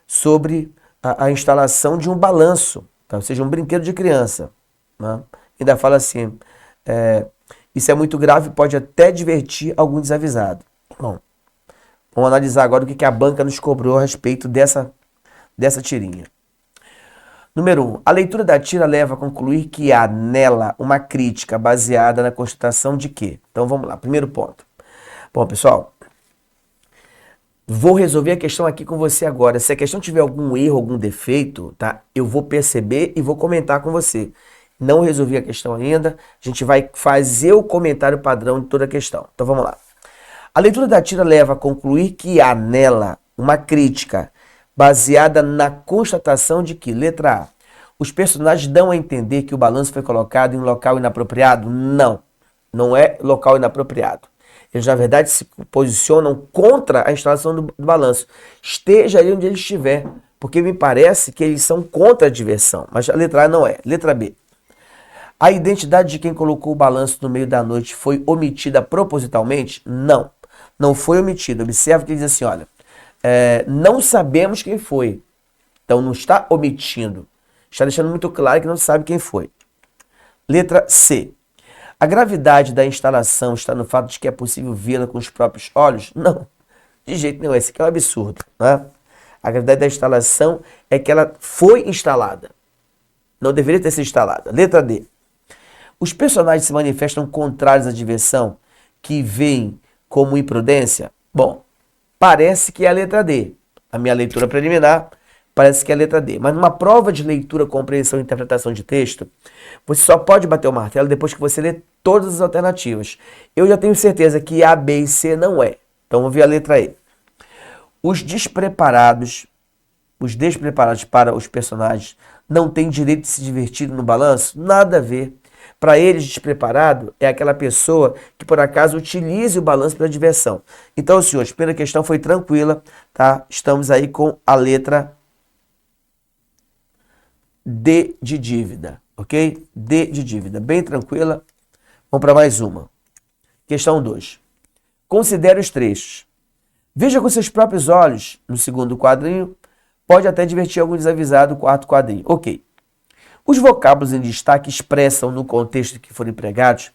sobre a instalação de um balanço, tá? Ou seja, um brinquedo de criança. Né? Ainda fala assim, Isso é muito grave e pode até divertir algum desavisado. Bom, vamos analisar agora o que a banca nos cobrou a respeito dessa tirinha. Número 1. A leitura da tira leva a concluir que há nela uma crítica baseada na constatação de que. Então vamos lá, primeiro ponto. Bom, pessoal, vou resolver a questão aqui com você agora. Se a questão tiver algum erro, algum defeito, tá? Eu vou perceber e vou comentar com você. Não resolvi a questão ainda, a gente vai fazer o comentário padrão de toda a questão. Então vamos lá. A leitura da tira leva a concluir que há nela uma crítica baseada na constatação de que, letra A, os personagens dão a entender que o balanço foi colocado em um local inapropriado? Não, não é local inapropriado. Eles, na verdade, se posicionam contra a instalação do balanço. Esteja ali onde ele estiver, porque me parece que eles são contra a diversão, mas a letra A não é. Letra B. A identidade de quem colocou o balanço no meio da noite foi omitida propositalmente? Não, não foi omitida. Observe que ele diz assim, olha, não sabemos quem foi. Então não está omitindo, está deixando muito claro que não sabe quem foi. Letra C. A gravidade da instalação está no fato de que é possível vê-la com os próprios olhos? Não, de jeito nenhum, esse aqui é um absurdo, né? A gravidade da instalação é que ela foi instalada, não deveria ter sido instalada. Letra D. Os personagens se manifestam contrários à diversão, que veem como imprudência? Bom, parece que é a letra D. A minha leitura preliminar parece que é a letra D. Mas numa prova de leitura, compreensão e interpretação de texto, você só pode bater o martelo depois que você lê todas as alternativas. Eu já tenho certeza que A, B e C não é. Então vamos ver a letra E. Os despreparados para os personagens não têm direito de se divertir no balanço? Nada a ver. Para eles, despreparado é aquela pessoa que por acaso utilize o balanço para diversão. Então, senhores, a primeira questão foi tranquila, tá? Estamos aí com a letra D de dívida, ok? D de dívida, bem tranquila. Vamos para mais uma. Questão 2. Considere os trechos. Veja com seus próprios olhos, no segundo quadrinho, pode até divertir algum desavisado, no quarto quadrinho. Ok. Os vocábulos em destaque expressam no contexto que foram empregados,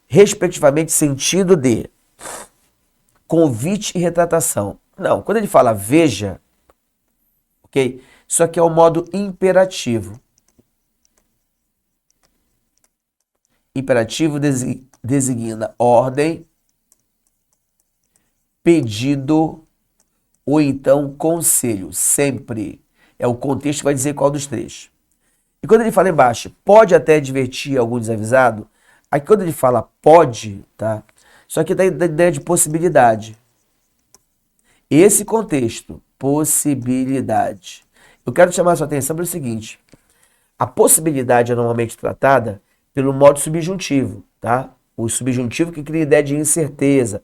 respectivamente, sentido de convite e retratação. Não, quando ele fala veja, ok? Isso aqui é o modo imperativo. Imperativo designa ordem, pedido ou então conselho. Sempre é o contexto que vai dizer qual dos três. E quando ele fala embaixo, pode até divertir algum desavisado, aqui quando ele fala pode, tá? Isso aqui dá a ideia de possibilidade. Esse contexto, possibilidade. Eu quero chamar a sua atenção para o seguinte, a possibilidade é normalmente tratada pelo modo subjuntivo, tá? O subjuntivo que cria a ideia de incerteza,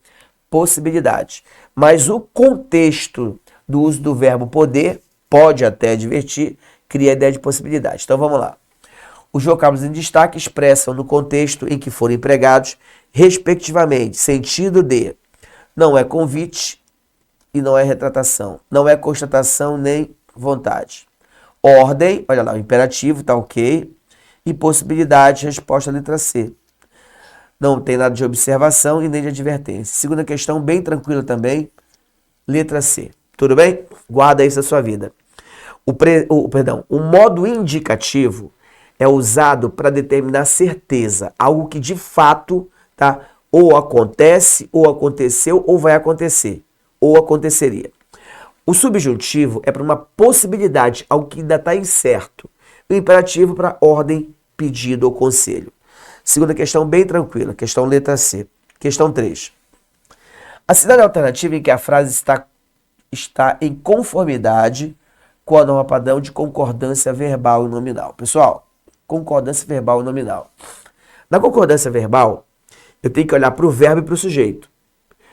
possibilidade. Mas o contexto do uso do verbo poder, pode até divertir, cria a ideia de possibilidade. Então vamos lá. Os vocábulos em destaque expressam no contexto em que foram empregados, respectivamente, sentido de não é convite e não é retratação, não é constatação nem vontade. Ordem, olha lá, o imperativo, tá ok. E possibilidade, resposta à letra C. Não tem nada de observação e nem de advertência. Segunda questão, bem tranquila também, letra C. Tudo bem? Guarda isso na sua vida. O modo indicativo é usado para determinar certeza, algo que de fato, tá, ou acontece, ou aconteceu, ou vai acontecer, ou aconteceria. O subjuntivo é para uma possibilidade, algo que ainda está incerto. O imperativo para ordem, pedido ou conselho. Segunda questão bem tranquila, questão letra C. Questão 3. Assinale a alternativa em que a frase está em conformidade com a norma padrão de concordância verbal e nominal. Pessoal, concordância verbal e nominal. Na concordância verbal, eu tenho que olhar para o verbo e para o sujeito.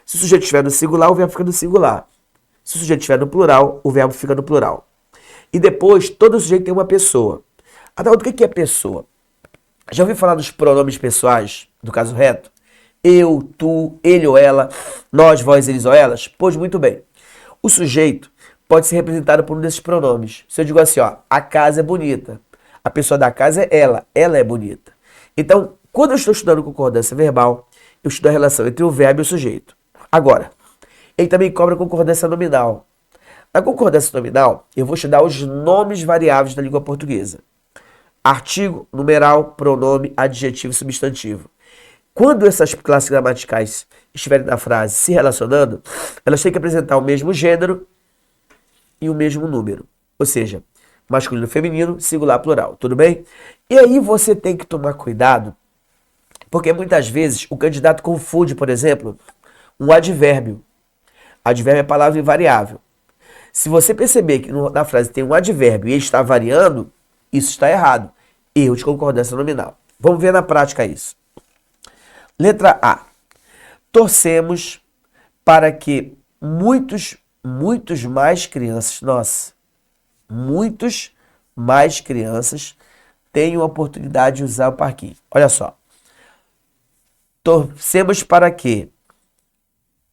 Se o sujeito estiver no singular, o verbo fica no singular. Se o sujeito estiver no plural, o verbo fica no plural. E depois, todo sujeito tem uma pessoa. Adalto, o que é pessoa? Já ouviu falar dos pronomes pessoais, do caso reto? Eu, tu, ele ou ela, nós, vós, eles ou elas? Pois muito bem. O sujeito pode ser representado por um desses pronomes. Se eu digo assim, ó, a casa é bonita, a pessoa da casa é ela é bonita. Então, quando eu estou estudando concordância verbal, eu estudo a relação entre o verbo e o sujeito. Agora, ele também cobra concordância nominal. Na concordância nominal, eu vou estudar os nomes variáveis da língua portuguesa. Artigo, numeral, pronome, adjetivo e substantivo. Quando essas classes gramaticais estiverem na frase se relacionando, elas têm que apresentar o mesmo gênero e o mesmo número. Ou seja, masculino, feminino, singular, plural. Tudo bem? E aí você tem que tomar cuidado, porque muitas vezes o candidato confunde, por exemplo, um advérbio. Advérbio é palavra invariável. Se você perceber que na frase tem um advérbio e ele está variando, isso está errado. Erro de concordância nominal. Vamos ver na prática isso. Letra A. Torcemos para que muitos mais crianças, muitos mais crianças tenham a oportunidade de usar o parquinho. Olha só. Torcemos para que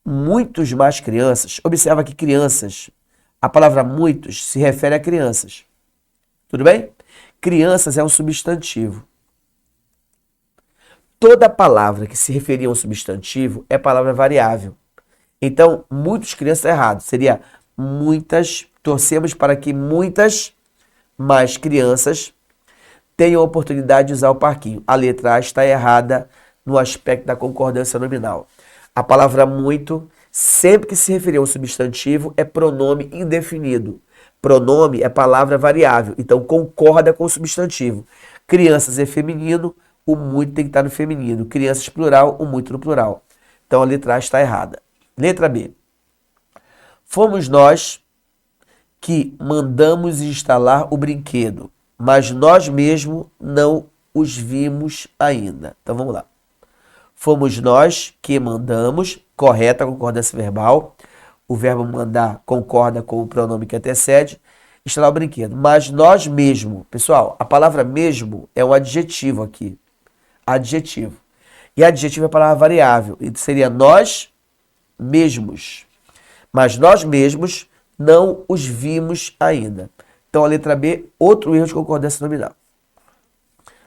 muitos mais crianças, observa que crianças, a palavra muitos se refere a crianças. Tudo bem? Crianças é um substantivo. Toda palavra que se referia a um substantivo é palavra variável. Então, muitos crianças é errado. Seria muitas, torcemos para que muitas mais crianças tenham a oportunidade de usar o parquinho. A letra A está errada no aspecto da concordância nominal. A palavra muito, sempre que se referir a um substantivo, é pronome indefinido. Pronome é palavra variável, então concorda com o substantivo. Crianças é feminino, o muito tem que estar no feminino. Crianças plural, o muito no plural. Então a letra A está errada. Letra B. Fomos nós que mandamos instalar o brinquedo, mas nós mesmos não os vimos ainda. Então vamos lá. Fomos nós que mandamos, correta a concordância verbal. O verbo mandar concorda com o pronome que antecede, instalar o brinquedo. Mas nós mesmo, pessoal, a palavra mesmo é um adjetivo aqui. Adjetivo. E adjetivo é a palavra variável. Então seria nós mesmos. Mas nós mesmos não os vimos ainda. Então a letra B, outro erro de concordância nominal.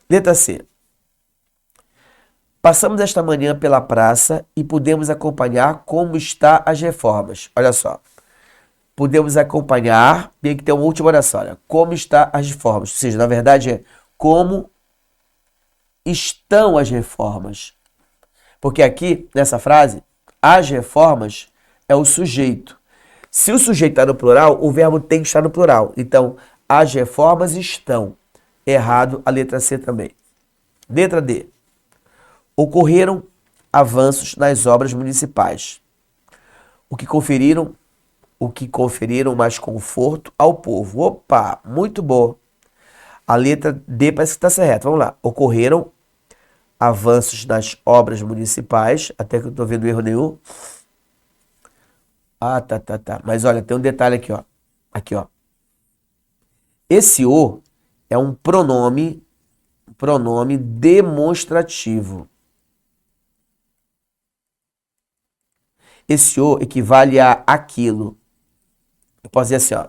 Letra C. Passamos esta manhã pela praça e pudemos acompanhar como está as reformas. Olha só. Podemos acompanhar, tem que ter uma última oração. Olha, como está as reformas. Ou seja, na verdade é como estão as reformas. Porque aqui, nessa frase, as reformas é o sujeito. Se o sujeito está no plural, o verbo tem que estar no plural. Então, as reformas estão. Errado a letra C também. Letra D. Ocorreram avanços nas obras municipais, o que conferiram mais conforto ao povo. Opa, muito bom. A letra D parece que está certa. Vamos lá. Ocorreram avanços nas obras municipais, até que eu estou vendo erro nenhum. Ah, tá. Mas olha, tem um detalhe aqui, ó. Aqui, ó. Esse o é um pronome demonstrativo. Esse o equivale a aquilo. Eu posso dizer assim, ó.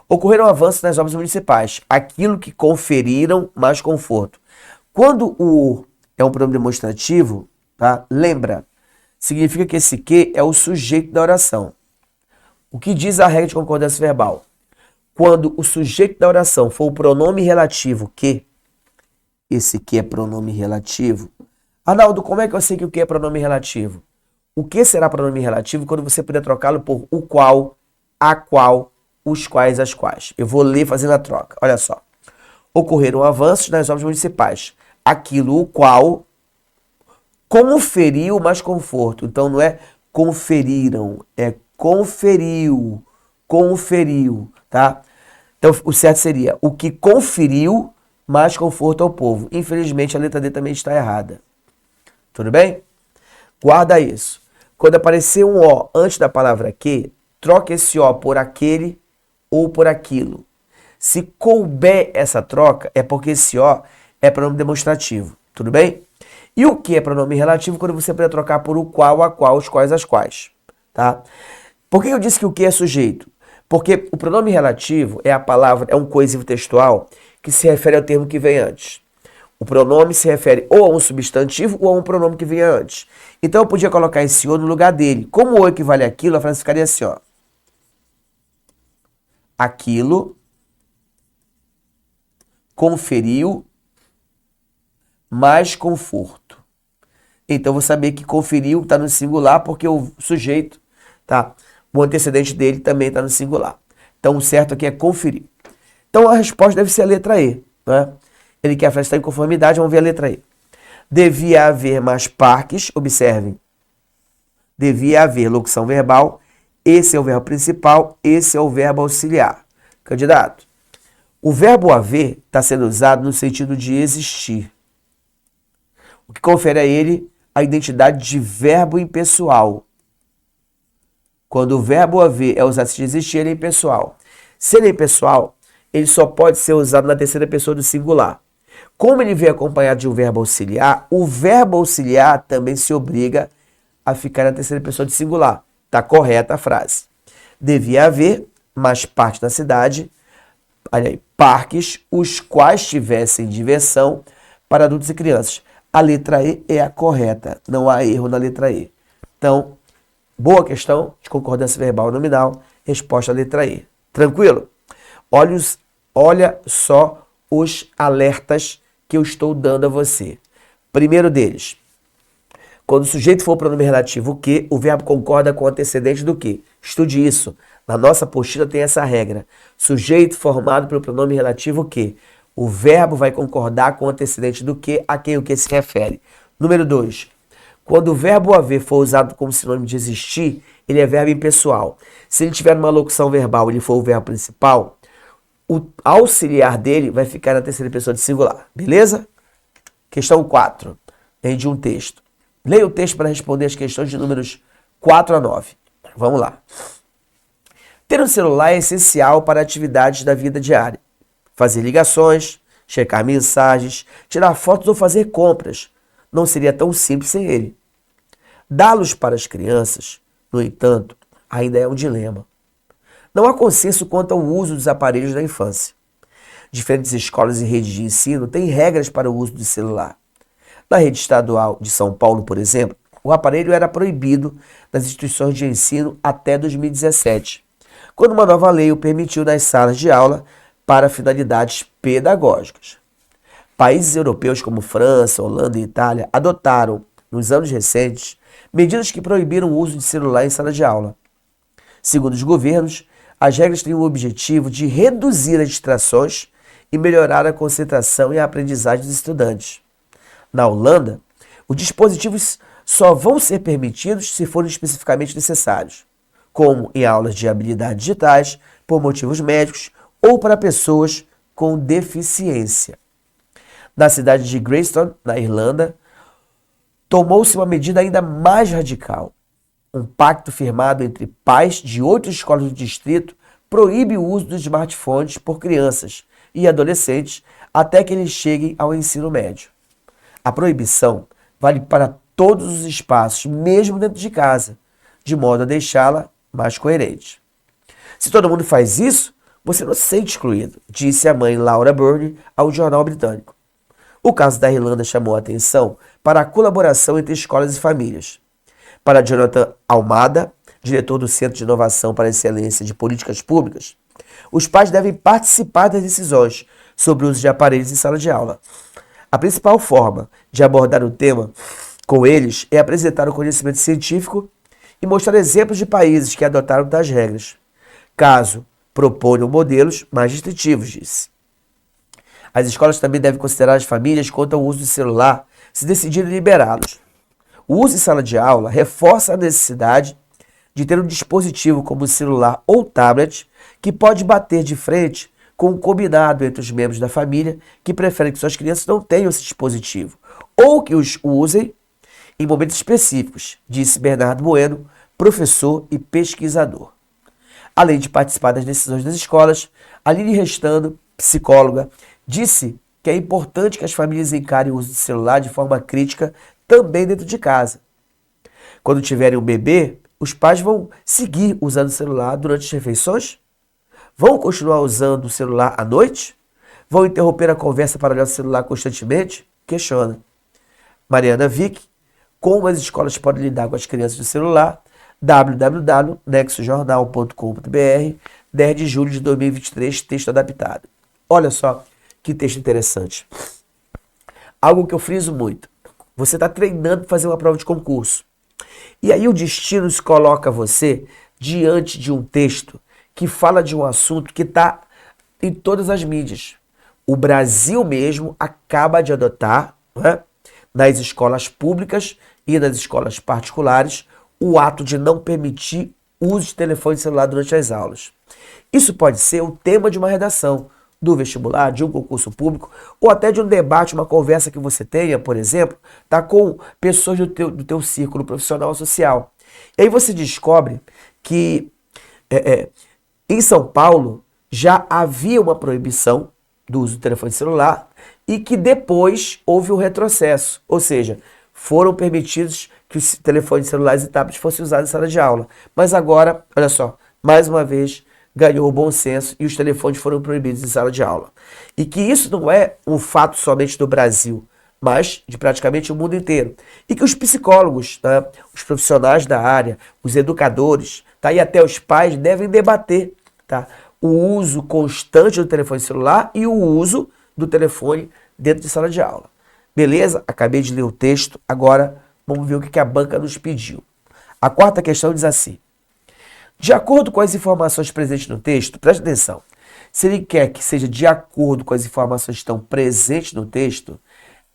Ocorreram avanços nas obras municipais, aquilo que conferiram mais conforto. Quando o é um pronome demonstrativo, tá? Lembra, significa que esse que é o sujeito da oração. O que diz a regra de concordância verbal? Quando o sujeito da oração for o pronome relativo que, esse que é pronome relativo. Arnaldo, como é que eu sei que o que é pronome relativo? O que será pronome relativo quando você puder trocá-lo por o qual, a qual, os quais, as quais. Eu vou ler fazendo a troca. Olha só. Ocorreram avanços nas obras municipais. Aquilo o qual conferiu mais conforto. Então não é conferiram, é conferiu, tá? Então o certo seria o que conferiu mais conforto ao povo. Infelizmente a letra D também está errada. Tudo bem? Guarda isso. Quando aparecer um O antes da palavra que, troque esse O por aquele ou por aquilo. Se couber essa troca, é porque esse O é pronome demonstrativo. Tudo bem? E o que é pronome relativo quando você puder trocar por o qual, a qual, os quais, as quais. Tá? Por que eu disse que o que é sujeito? Porque o pronome relativo é a palavra, é um coesivo textual que se refere ao termo que vem antes. O pronome se refere ou a um substantivo ou a um pronome que vinha antes. Então eu podia colocar esse o no lugar dele. Como o equivale àquilo, a frase ficaria assim, ó. Aquilo conferiu mais conforto. Então, eu vou saber que conferiu está no singular porque o sujeito, tá? O antecedente dele também está no singular. Então, o certo aqui é conferir. Então, a resposta deve ser a letra E, né? Ele quer a frase estar em conformidade, vamos ver a letra E. Devia haver mais parques, observem. Devia haver locução verbal, esse é o verbo principal, esse é o verbo auxiliar. Candidato, o verbo haver está sendo usado no sentido de existir, o que confere a ele a identidade de verbo impessoal. Quando o verbo haver é usado de existir, ele é impessoal. Se ele é impessoal, ele só pode ser usado na terceira pessoa do singular. Como ele vem acompanhado de um verbo auxiliar, o verbo auxiliar também se obriga a ficar na terceira pessoa do singular. Está correta a frase. Devia haver mais parte na cidade, parques, os quais tivessem diversão para adultos e crianças. A letra E é a correta, não há erro na letra E. Então, boa questão de concordância verbal nominal, resposta à letra E. Tranquilo? Olha só os alertas que eu estou dando a você. Primeiro deles, quando o sujeito for o pronome relativo o que, o verbo concorda com o antecedente do que. Estude isso. Na nossa apostila tem essa regra. Sujeito formado pelo pronome relativo o que. O verbo vai concordar com o antecedente do que, a quem o que se refere. Número 2. Quando o verbo haver for usado como sinônimo de existir, ele é verbo impessoal. Se ele tiver uma locução verbal e ele for o verbo principal, o auxiliar dele vai ficar na terceira pessoa de singular. Beleza? Questão 4. Vem de um texto. Leia o texto para responder as questões de números 4 a 9. Vamos lá. Ter um celular é essencial para atividades da vida diária. Fazer ligações, checar mensagens, tirar fotos ou fazer compras. Não seria tão simples sem ele. Dá-los para as crianças, no entanto, ainda é um dilema. Não há consenso quanto ao uso dos aparelhos na infância. Diferentes escolas e redes de ensino têm regras para o uso do celular. Na rede estadual de São Paulo, por exemplo, o aparelho era proibido nas instituições de ensino até 2017, quando uma nova lei o permitiu nas salas de aula para finalidades pedagógicas. Países europeus como França, Holanda e Itália adotaram, nos anos recentes, medidas que proibiram o uso de celular em sala de aula. Segundo os governos, as regras têm o objetivo de reduzir as distrações e melhorar a concentração e a aprendizagem dos estudantes. Na Holanda, os dispositivos só vão ser permitidos se forem especificamente necessários, como em aulas de habilidades digitais, por motivos médicos ou para pessoas com deficiência. Na cidade de Greystone, na Irlanda, tomou-se uma medida ainda mais radical. Um pacto firmado entre pais de 8 escolas do distrito proíbe o uso dos smartphones por crianças e adolescentes até que eles cheguem ao ensino médio. A proibição vale para todos os espaços, mesmo dentro de casa, de modo a deixá-la mais coerente. Se todo mundo faz isso, você não se sente excluído, disse a mãe Laura Byrne ao jornal britânico. O caso da Irlanda chamou a atenção para a colaboração entre escolas e famílias. Para Jonathan Almada, diretor do Centro de Inovação para a Excelência de Políticas Públicas, os pais devem participar das decisões sobre o uso de aparelhos em sala de aula. A principal forma de abordar o tema com eles é apresentar o conhecimento científico e mostrar exemplos de países que adotaram tais regras. Caso proponham modelos mais restritivos, disse. As escolas também devem considerar as famílias quanto ao uso do celular se decidirem liberá-los. O uso em sala de aula reforça a necessidade de ter um dispositivo como o celular ou tablet que pode bater de frente com um combinado entre os membros da família que preferem que suas crianças não tenham esse dispositivo ou que os usem em momentos específicos, disse Bernardo Bueno, professor e pesquisador. Além de participar das decisões das escolas, Aline Restando, psicóloga, disse que é importante que as famílias encarem o uso do celular de forma crítica também dentro de casa. Quando tiverem um bebê, os pais vão seguir usando o celular durante as refeições? Vão continuar usando o celular à noite? Vão interromper a conversa para olhar o celular constantemente? questiona. Mariana Vick, como as escolas podem lidar com as crianças do celular, www.nexojornal.com.br, 10 de julho de 2023, texto adaptado. Olha só que texto interessante. Algo que eu friso muito. Você está treinando para fazer uma prova de concurso. E aí o destino coloca você diante de um texto que fala de um assunto que está em todas as mídias. O Brasil mesmo acaba de adotar, né, nas escolas públicas e nas escolas particulares, o ato de não permitir uso de telefone celular durante as aulas. Isso pode ser o tema de uma redação, do vestibular, de um concurso público, ou até de um debate, uma conversa que você tenha, por exemplo, tá, com pessoas do teu círculo profissional social. E aí você descobre que em São Paulo já havia uma proibição do uso do telefone celular e que depois houve um retrocesso, ou seja, foram permitidos que os telefones celulares e tablets fossem usados em sala de aula. Mas agora, olha só, mais uma vez, ganhou o bom senso e os telefones foram proibidos em sala de aula. E que isso não é um fato somente do Brasil, mas de praticamente o mundo inteiro. E que os psicólogos, tá, os profissionais da área, os educadores, tá, e até os pais devem debater, tá, o uso constante do telefone celular e o uso do telefone dentro de sala de aula. Beleza? Acabei de ler o texto, agora vamos ver o que a banca nos pediu. A quarta questão diz assim: de acordo com as informações presentes no texto, preste atenção, se ele quer que seja de acordo com as informações que estão presentes no texto,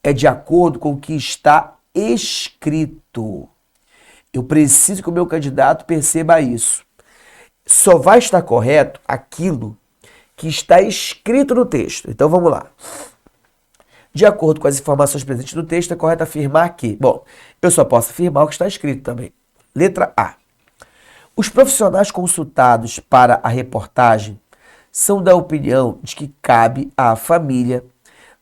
é de acordo com o que está escrito. Eu preciso que o meu candidato perceba isso. Só vai estar correto aquilo que está escrito no texto. Então vamos lá. De acordo com as informações presentes no texto, é correto afirmar que... Bom, eu só posso afirmar o que está escrito também. Letra A. Os profissionais consultados para a reportagem são da opinião de que cabe à família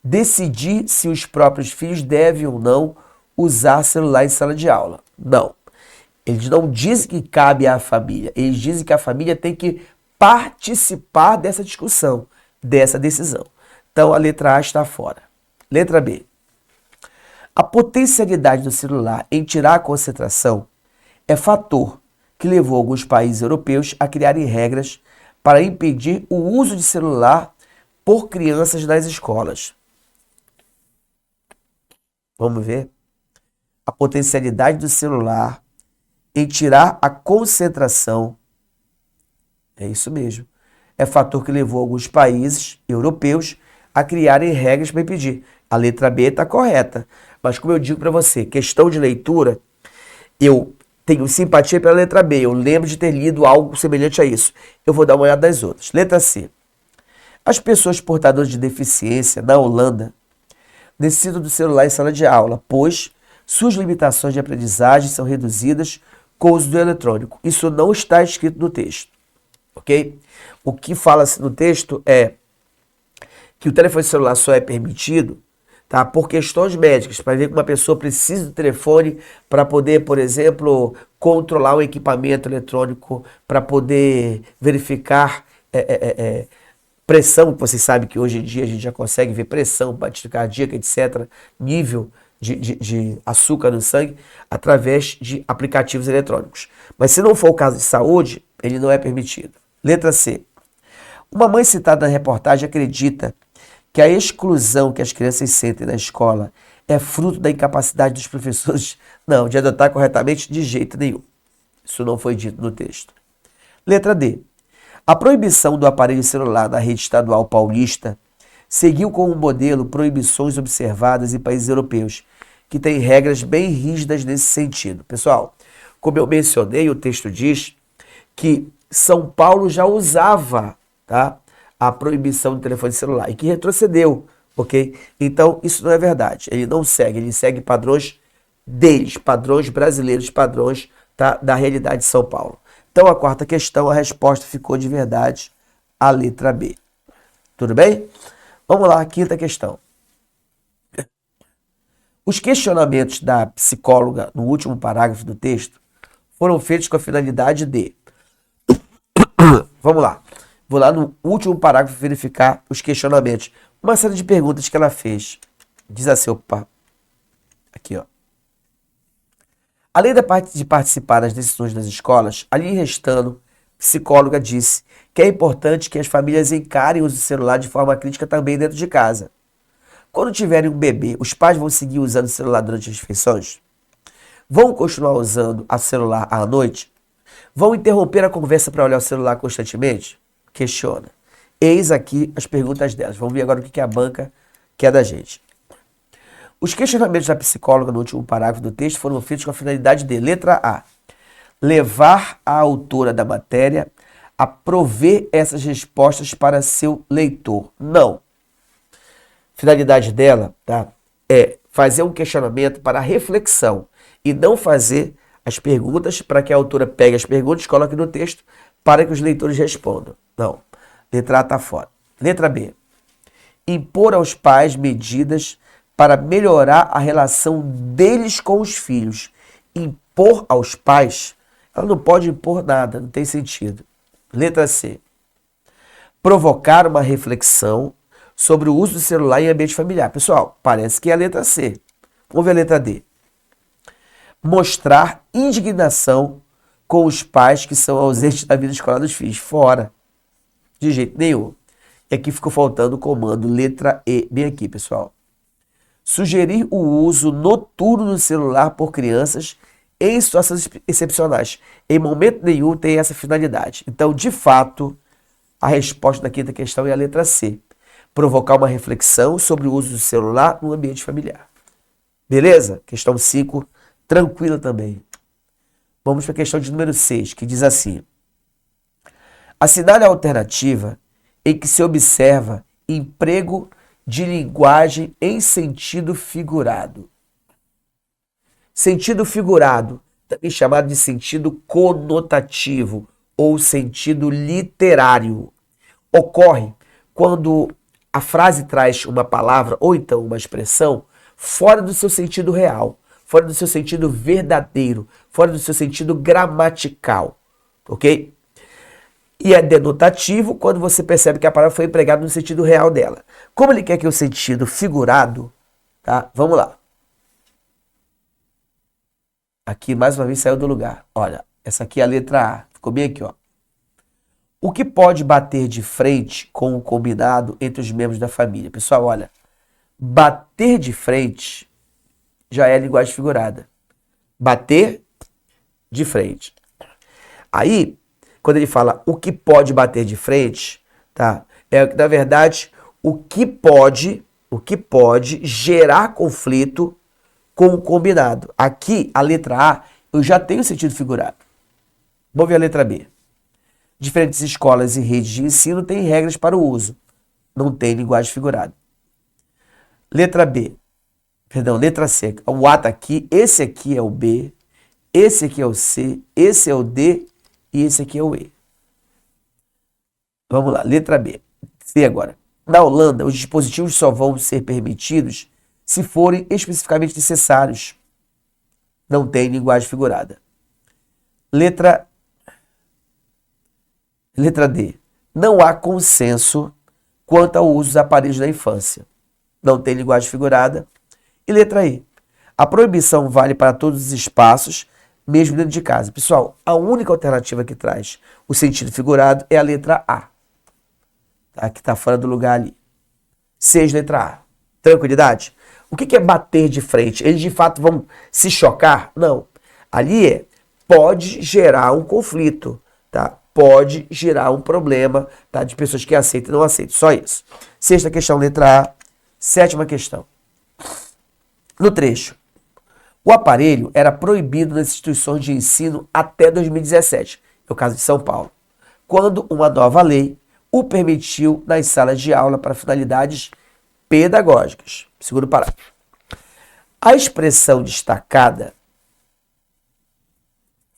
decidir se os próprios filhos devem ou não usar celular em sala de aula. Não. Eles não dizem que cabe à família. Eles dizem que a família tem que participar dessa discussão, dessa decisão. Então a letra A está fora. Letra B. A potencialidade do celular em tirar a concentração é fator que levou alguns países europeus a criarem regras para impedir o uso de celular por crianças nas escolas. Vamos ver? A potencialidade do celular em tirar a concentração, é isso mesmo, é fator que levou alguns países europeus a criarem regras para impedir. A letra B está correta, mas como eu digo para você, questão de leitura, eu tenho simpatia pela letra B, eu lembro de ter lido algo semelhante a isso. Eu vou dar uma olhada nas outras. Letra C. As pessoas portadoras de deficiência na Holanda necessitam do celular em sala de aula, pois suas limitações de aprendizagem são reduzidas com o uso do eletrônico. Isso não está escrito no texto, ok? O que fala-se no texto é que o telefone celular só é permitido, tá, por questões médicas, para ver que uma pessoa precisa do telefone para poder, por exemplo, controlar um equipamento eletrônico, para poder verificar pressão, que vocês sabem que hoje em dia a gente já consegue ver pressão, batida cardíaca, etc., nível de açúcar no sangue, através de aplicativos eletrônicos. Mas se não for o caso de saúde, ele não é permitido. Letra C. Uma mãe citada na reportagem acredita que a exclusão que as crianças sentem na escola é fruto da incapacidade dos professores, não, de adotar corretamente de jeito nenhum. Isso não foi dito no texto. Letra D. A proibição do aparelho celular na rede estadual paulista seguiu como modelo proibições observadas em países europeus, que têm regras bem rígidas nesse sentido. Pessoal, como eu mencionei, o texto diz que São Paulo já usava, tá, a proibição do telefone celular e que retrocedeu, ok? Então, isso não é verdade. Ele não segue, ele segue padrões deles, padrões brasileiros, padrões, tá, da realidade de São Paulo. Então, a quarta questão, a resposta ficou de verdade a letra B. Tudo bem? Vamos lá, a quinta questão. Os questionamentos da psicóloga no último parágrafo do texto foram feitos com a finalidade de... Vamos lá. Vou lá no último parágrafo verificar os questionamentos. Uma série de perguntas que ela fez. Diz assim, opa, aqui ó. Além de participar das decisões das escolas, Aline Restano, psicóloga, disse que é importante que as famílias encarem o uso do celular de forma crítica também dentro de casa. Quando tiverem um bebê, os pais vão seguir usando o celular durante as refeições? Vão continuar usando o celular à noite? Vão interromper a conversa para olhar o celular constantemente? Questiona. Eis aqui as perguntas delas. Vamos ver agora o que a banca quer da gente. Os questionamentos da psicóloga no último parágrafo do texto foram feitos com a finalidade de, letra A, levar a autora da matéria a prover essas respostas para seu leitor. Não. Finalidade dela, tá, é fazer um questionamento para reflexão e não fazer as perguntas para que a autora pegue as perguntas e coloque no texto para que os leitores respondam. Não. Letra A está fora. Letra B. Impor aos pais medidas para melhorar a relação deles com os filhos. Impor aos pais, ela não pode impor nada, não tem sentido. Letra C. Provocar uma reflexão sobre o uso do celular em ambiente familiar. Pessoal, parece que é a letra C. Vamos ver a letra D. Mostrar indignação com os pais que são ausentes da vida escolar dos filhos. Fora. De jeito nenhum. E aqui ficou faltando o comando letra E, bem aqui, pessoal. Sugerir o uso noturno do celular por crianças em situações excepcionais. Em momento nenhum tem essa finalidade. Então, de fato, a resposta da quinta questão é a letra C. Provocar uma reflexão sobre o uso do celular no ambiente familiar. Beleza? Questão 5, tranquila também. Vamos para a questão de número 6, que diz assim. Assinale a alternativa em que se observa emprego de linguagem em sentido figurado. Sentido figurado, também chamado de sentido conotativo ou sentido literário, ocorre quando a frase traz uma palavra ou então uma expressão fora do seu sentido real, fora do seu sentido verdadeiro, fora do seu sentido gramatical, ok? E é denotativo quando você percebe que a palavra foi empregada no sentido real dela. Como ele quer que o sentido figurado, tá? Vamos lá. Aqui, mais uma vez, saiu do lugar. Olha, essa aqui é a letra A. Ficou bem aqui, ó. O que pode bater de frente com o combinado entre os membros da família? Pessoal, olha. Bater de frente já é linguagem figurada. Bater de frente. Aí, quando ele fala o que pode bater de frente, tá? É, na verdade, o que pode gerar conflito com o combinado. Aqui, a letra A, eu já tenho sentido figurado. Vamos ver a letra B. Diferentes escolas e redes de ensino têm regras para o uso. Não tem linguagem figurada. Letra C. O A tá aqui, esse aqui é o B, esse aqui é o C, esse é o D e esse aqui é o E. Vamos lá, letra B. C agora. Na Holanda, os dispositivos só vão ser permitidos se forem especificamente necessários. Não tem linguagem figurada. Letra D. Não há consenso quanto ao uso dos aparelhos da infância. Não tem linguagem figurada. E letra E. A proibição vale para todos os espaços, mesmo dentro de casa. Pessoal, a única alternativa que traz o sentido figurado é a letra A. Tá? Que está fora do lugar ali. 6, letra A. Tranquilidade? O que é bater de frente? Eles de fato vão se chocar? Não. Ali pode gerar um conflito, tá? Pode gerar um problema, tá? De pessoas que aceitam e não aceitam. Só isso. 6ª questão, letra A. 7ª questão. No trecho. O aparelho era proibido nas instituições de ensino até 2017, no caso de São Paulo, quando uma nova lei o permitiu nas salas de aula para finalidades pedagógicas. Segundo parágrafo. A expressão destacada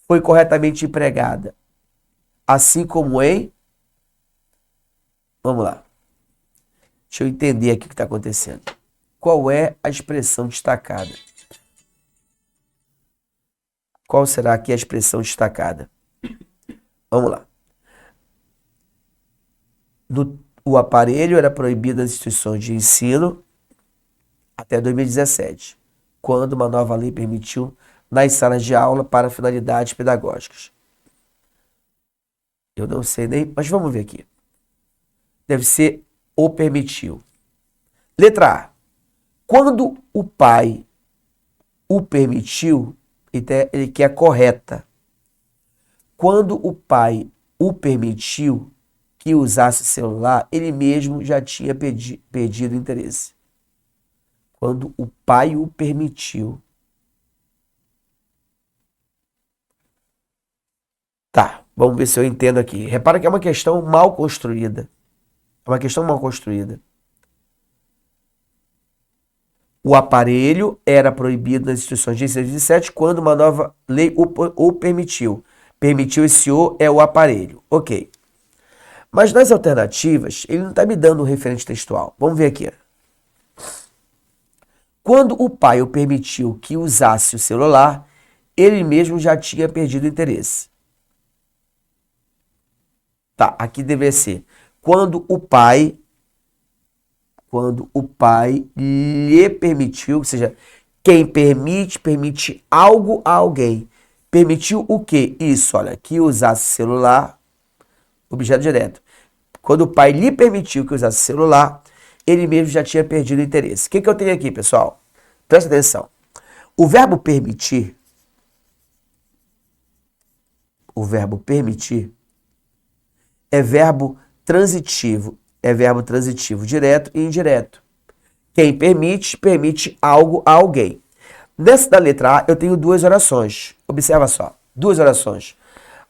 foi corretamente empregada, assim como em... Vamos lá. Deixa eu entender aqui o que está acontecendo. Qual é a expressão destacada? Qual será aqui a expressão destacada? Vamos lá. O aparelho era proibido nas instituições de ensino até 2017, quando uma nova lei permitiu nas salas de aula para finalidades pedagógicas. Eu não sei nem, mas vamos ver aqui. Deve ser o permitiu. Letra A. Quando o pai o permitiu, ele quer correta. Quando o pai o permitiu que usasse celular, ele mesmo já tinha perdido o interesse. Quando o pai o permitiu. Tá, vamos ver se eu entendo aqui. Repara que é uma questão mal construída. É uma questão mal construída. O aparelho era proibido nas instituições de ensino de 17 quando uma nova lei o permitiu. Permitiu esse o é o aparelho. Ok. Mas nas alternativas, ele não está me dando um referente textual. Vamos ver aqui. Quando o pai o permitiu que usasse o celular, ele mesmo já tinha perdido o interesse. Tá, aqui deveria ser. Quando o pai lhe permitiu, ou seja, quem permite algo a alguém. Permitiu o quê? Isso, olha, que usasse celular, objeto direto. Quando o pai lhe permitiu que usasse celular, ele mesmo já tinha perdido o interesse. O que eu tenho aqui, pessoal? Presta atenção. O verbo permitir, é verbo transitivo direto e indireto. Quem permite algo a alguém. Nessa da letra A, eu tenho duas orações. Observa só, duas orações.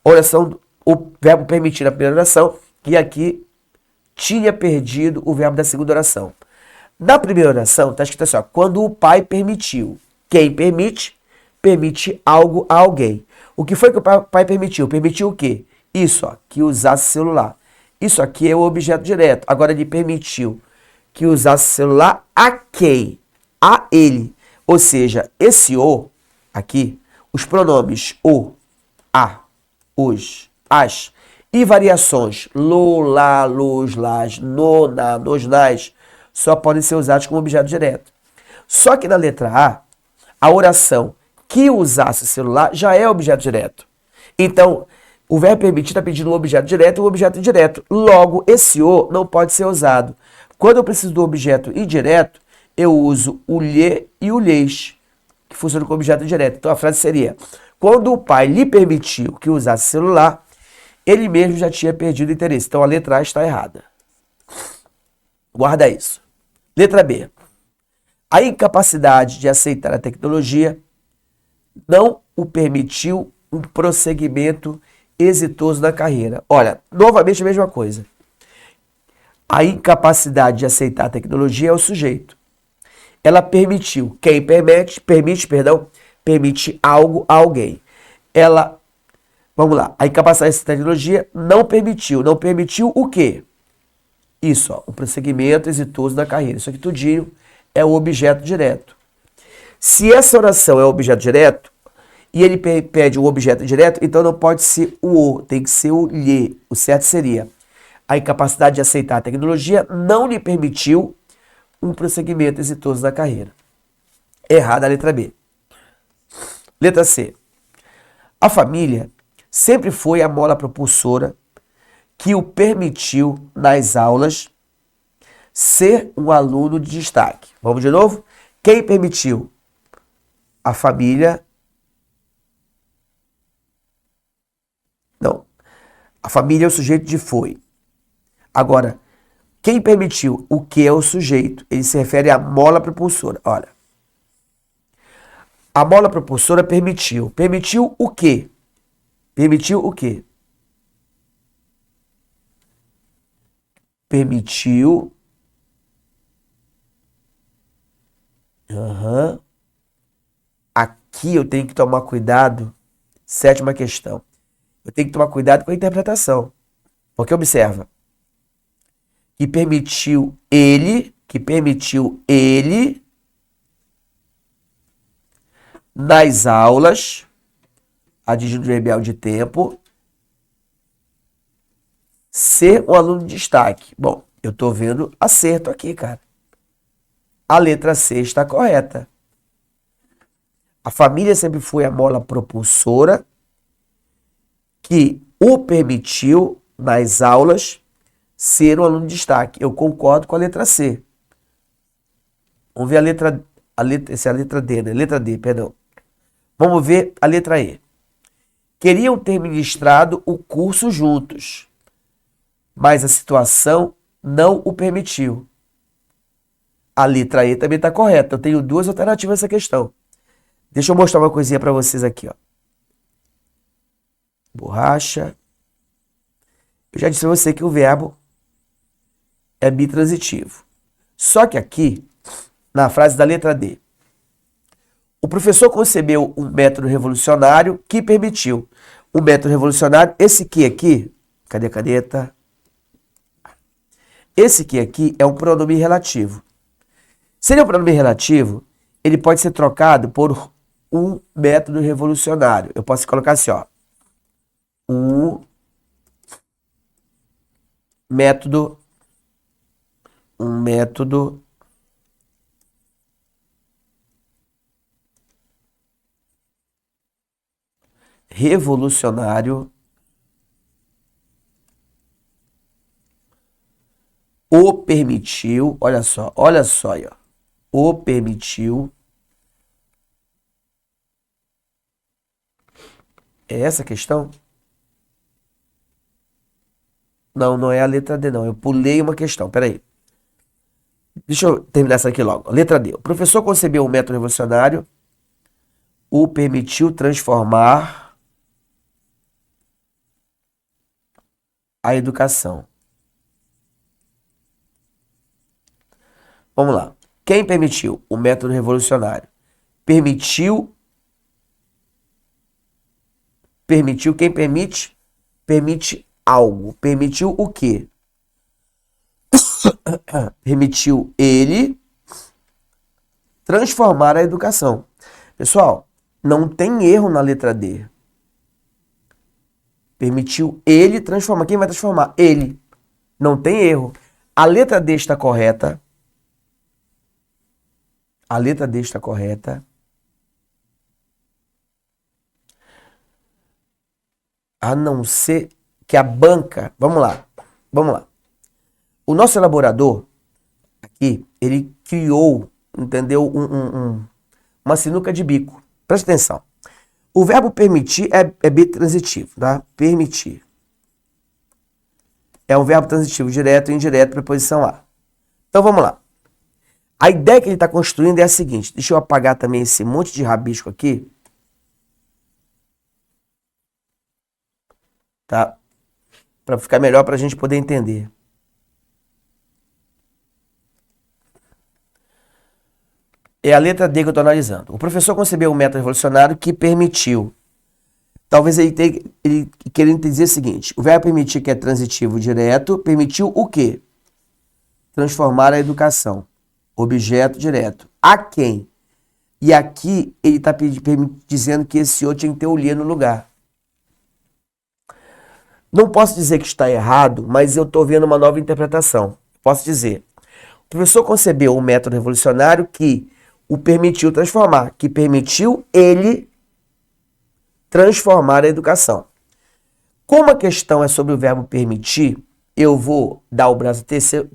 Oração, o verbo permitir na primeira oração, e aqui tinha perdido o verbo da segunda oração. Na primeira oração, está escrito assim, ó, quando o pai permitiu. Quem permite algo a alguém. O que foi que o pai permitiu? Permitiu o quê? Isso, ó, que usasse celular. Isso aqui é o objeto direto. Agora ele permitiu que usasse celular a quem? A ele. Ou seja, esse o aqui, os pronomes o, a, os, as e variações lo, lá, los, las, no, na, nos, nas, só podem ser usados como objeto direto. Só que na letra A oração que usasse o celular já é objeto direto. Então, o verbo permitir está pedindo um objeto direto e um objeto indireto. Logo, esse o não pode ser usado. Quando eu preciso do objeto indireto, eu uso o lhe e o lhes, que funcionam como objeto indireto. Então, a frase seria, quando o pai lhe permitiu que usasse celular, ele mesmo já tinha perdido o interesse. Então, a letra A está errada. Guarda isso. Letra B. A incapacidade de aceitar a tecnologia não o permitiu um prosseguimento exitoso da carreira. Olha, novamente a mesma coisa. A incapacidade de aceitar a tecnologia é o sujeito. Ela permitiu. Quem permite algo a alguém. Ela, vamos lá, a incapacidade de aceitar a tecnologia não permitiu. Não permitiu o quê? Isso, ó, o prosseguimento exitoso da carreira. Isso aqui tudinho é o objeto direto. Se essa oração é o objeto direto, e ele pede o objeto direto, então não pode ser o, tem que ser o lhe. O certo seria, a incapacidade de aceitar a tecnologia não lhe permitiu um prosseguimento exitoso da carreira. Errada a letra B. Letra C. A família sempre foi a mola propulsora que o permitiu, nas aulas, ser um aluno de destaque. Vamos de novo? Quem permitiu? A família. Não. A família é o sujeito de foi. Agora, quem permitiu? O que é o sujeito? Ele se refere à mola propulsora. Olha. A mola propulsora permitiu. Permitiu o quê? Permitiu o quê? Permitiu. Aqui eu tenho que tomar cuidado. Sétima questão. Eu tenho que tomar cuidado com a interpretação. Porque observa. Que permitiu ele nas aulas, adjunto verbial de tempo, ser um aluno de destaque. Bom, eu tô vendo acerto aqui, cara. A letra C está correta. A família sempre foi a mola propulsora que o permitiu, nas aulas, ser um aluno de destaque. Eu concordo com a letra C. Vamos ver essa é a letra D, né? Letra D, perdão. Vamos ver a letra E. Queriam ter ministrado o curso juntos, mas a situação não o permitiu. A letra E também está correta. Eu tenho duas alternativas nessa questão. Deixa eu mostrar uma coisinha para vocês aqui, ó. Borracha. Eu já disse a você que o verbo é bitransitivo. Só que aqui, na frase da letra D, o professor concebeu um método revolucionário que permitiu. O método revolucionário, esse que aqui, cadê a caneta? Esse que aqui é um pronome relativo. Se ele é um pronome relativo, ele pode ser trocado por um método revolucionário. Eu posso colocar assim, ó. Um método revolucionário o permitiu, olha só aí, ó. O permitiu. É essa a questão? Não, não é a letra D, não. Eu pulei uma questão, peraí. Deixa eu terminar essa aqui logo. Letra D. O professor concebeu um método revolucionário, o permitiu transformar a educação. Vamos lá. Quem permitiu? O método revolucionário. Permitiu. Quem permite? Permite algo. Permitiu o quê? Permitiu ele transformar a educação. Pessoal, não tem erro na letra D. Permitiu ele transformar. Quem vai transformar? Ele. Não tem erro. A letra D está correta. A letra D está correta. A não ser que a banca... Vamos lá. O nosso elaborador, aqui, ele criou, entendeu? Uma sinuca de bico. Presta atenção. O verbo permitir é bitransitivo, tá? Permitir. É um verbo transitivo direto e indireto, preposição a. Então vamos lá. A ideia que ele está construindo é a seguinte. Deixa eu apagar também esse monte de rabisco aqui. Tá? Para ficar melhor para a gente poder entender. É a letra D que eu estou analisando. O professor concebeu um método revolucionário que permitiu. Talvez ele querendo dizer o seguinte. O verbo permitir, que é transitivo direto, permitiu o quê? Transformar a educação. Objeto direto. A quem? E aqui ele está dizendo que esse outro tinha que ter o lhe no lugar. Não posso dizer que está errado, mas eu estou vendo uma nova interpretação. Posso dizer. O professor concebeu um método revolucionário que o permitiu transformar. Que permitiu ele transformar a educação. Como a questão é sobre o verbo permitir, eu vou dar o braço a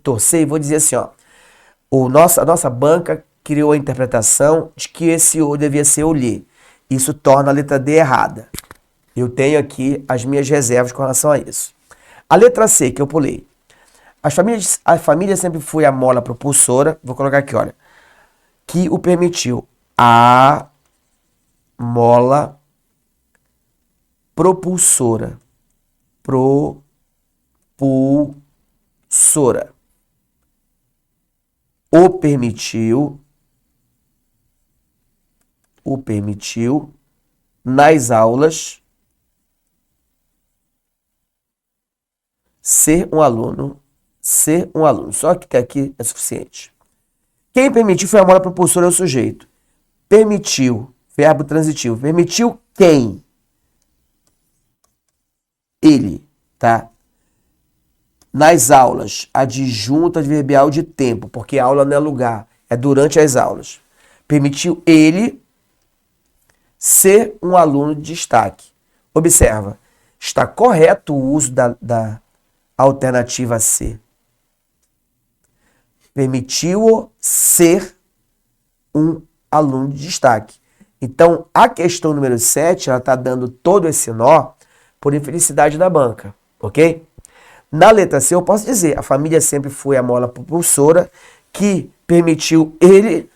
torcer e vou dizer assim, ó. A nossa banca criou a interpretação de que esse o devia ser o lhe. Isso torna a letra D errada. Eu tenho aqui as minhas reservas com relação a isso. A letra C, que eu pulei. A família sempre foi a mola propulsora. Vou colocar aqui, olha. Que o permitiu. A mola propulsora. Propulsora. O permitiu nas aulas ser um aluno. Só que até aqui é suficiente. Quem permitiu foi a mola propulsora, é o sujeito. Permitiu, verbo transitivo. Permitiu quem? Ele, tá? Nas aulas, adjunto adverbial de tempo, porque aula não é lugar, É durante as aulas. Permitiu ele ser um aluno de destaque. Observa, está correto o uso da alternativa C. Permitiu-o ser um aluno de destaque. Então, a questão número 7, ela está dando todo esse nó por infelicidade da banca, ok? Na letra C, eu posso dizer, a família sempre foi a mola propulsora que permitiu ele,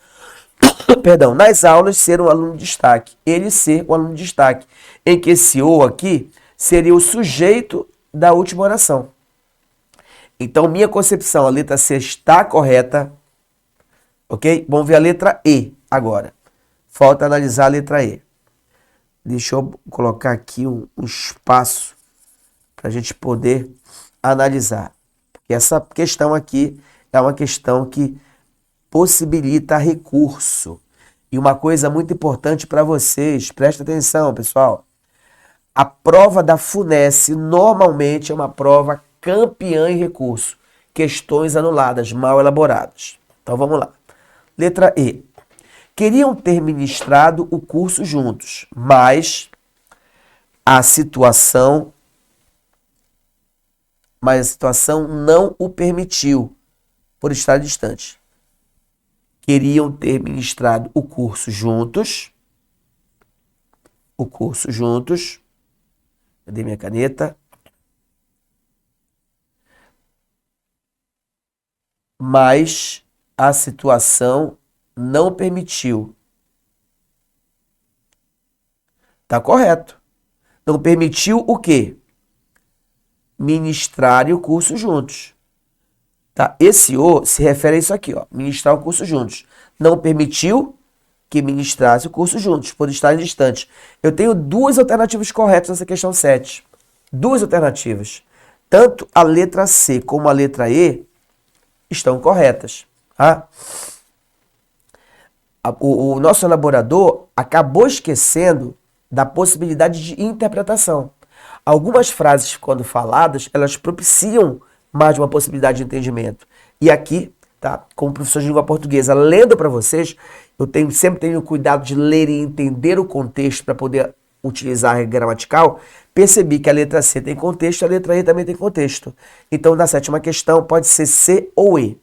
nas aulas, ser um aluno de destaque. Ele ser um aluno de destaque, em que esse "o" aqui seria o sujeito da última oração. Então, minha concepção, a letra C está correta, ok? Vamos ver a letra E agora. Falta analisar a letra E. Deixa eu colocar aqui um espaço para a gente poder analisar. Essa questão aqui é uma questão que possibilita recurso. E uma coisa muito importante para vocês, presta atenção, pessoal. A prova da FUNESC normalmente é uma prova campeã em recurso. Questões anuladas, mal elaboradas. Então vamos lá. Letra E. Queriam ter ministrado o curso juntos, mas a situação não o permitiu, por estar distante. Queriam ter ministrado o curso juntos. Cadê minha caneta? Mas a situação não permitiu. Tá correto. Não permitiu o quê? Ministrar o curso juntos. Tá? Esse "o" se refere a isso aqui, ó. Ministrar o curso juntos. Não permitiu que ministrasse o curso juntos, por estarem distantes. Eu tenho duas alternativas corretas nessa questão 7. Duas alternativas. Tanto a letra C como a letra E estão corretas. Tá? O nosso elaborador acabou esquecendo da possibilidade de interpretação. Algumas frases, quando faladas, elas propiciam mais de uma possibilidade de entendimento. E aqui, tá, como professor de língua portuguesa, lendo para vocês, eu sempre tenho cuidado de ler e entender o contexto para poder utilizar a regra gramatical. Percebi que a letra C tem contexto, a letra E também tem contexto. Então, na 7ª questão, pode ser C ou E.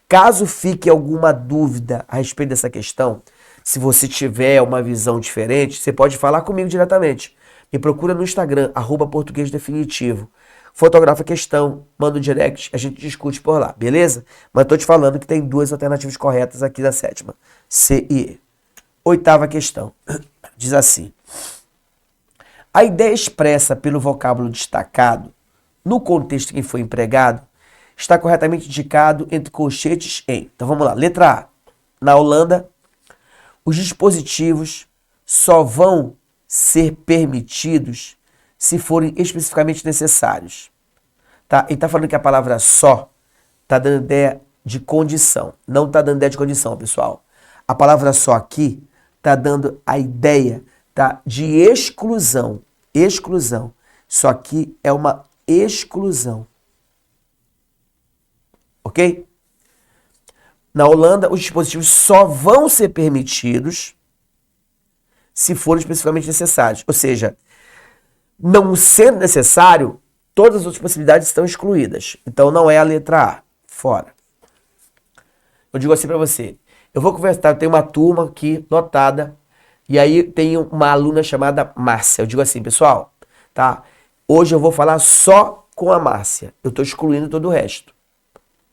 Caso fique alguma dúvida a respeito dessa questão, se você tiver uma visão diferente, você pode falar comigo diretamente. Me procura no Instagram, @portuguesdefinitivo. Fotografa a questão, manda um direct, a gente discute por lá, beleza? Mas estou te falando que tem duas alternativas corretas aqui da 7ª, C e E. 8ª questão, diz assim. A ideia expressa pelo vocábulo destacado, no contexto em que foi empregado, está corretamente indicado entre colchetes em. Então vamos lá. Letra A. Na Holanda, os dispositivos só vão ser permitidos se forem especificamente necessários. Tá? Ele está falando que a palavra só está dando ideia de condição. Não está dando ideia de condição, pessoal. A palavra só aqui está dando a ideia, tá, de exclusão. Exclusão. Isso aqui é uma exclusão. Ok? Na Holanda, os dispositivos só vão ser permitidos se forem especificamente necessários. Ou seja, não sendo necessário, todas as outras possibilidades estão excluídas. Então, não é a letra A. Fora. Eu digo assim para você. Eu vou conversar, tem uma turma aqui, notada, e aí tem uma aluna chamada Márcia. Eu digo assim, pessoal, tá? Hoje eu vou falar só com a Márcia. Eu estou excluindo todo o resto.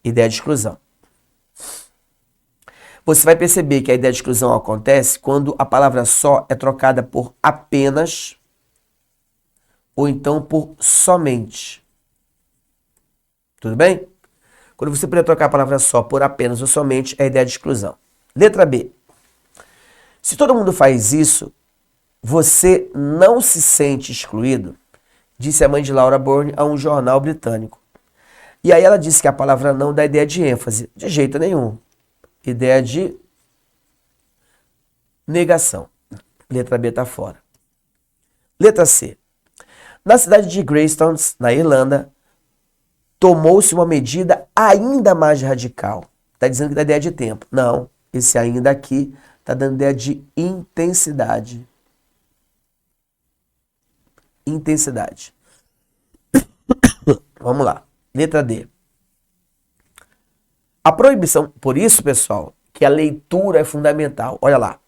Ideia de exclusão. Você vai perceber que a ideia de exclusão acontece quando a palavra só é trocada por apenas ou então por somente. Tudo bem? Quando você puder trocar a palavra só por apenas ou somente, é a ideia de exclusão. Letra B. Se todo mundo faz isso, você não se sente excluído, disse a mãe de Laura Bourne a um jornal britânico. E aí ela disse que a palavra não dá ideia de ênfase. De jeito nenhum. Ideia de negação. Letra B está fora. Letra C. Na cidade de Greystones, na Irlanda, tomou-se uma medida ainda mais radical. Está dizendo que dá ideia de tempo. Não, esse ainda aqui está dando ideia de intensidade. Intensidade. Vamos lá. Letra D. A proibição, por isso, pessoal, que a leitura é fundamental. Olha lá.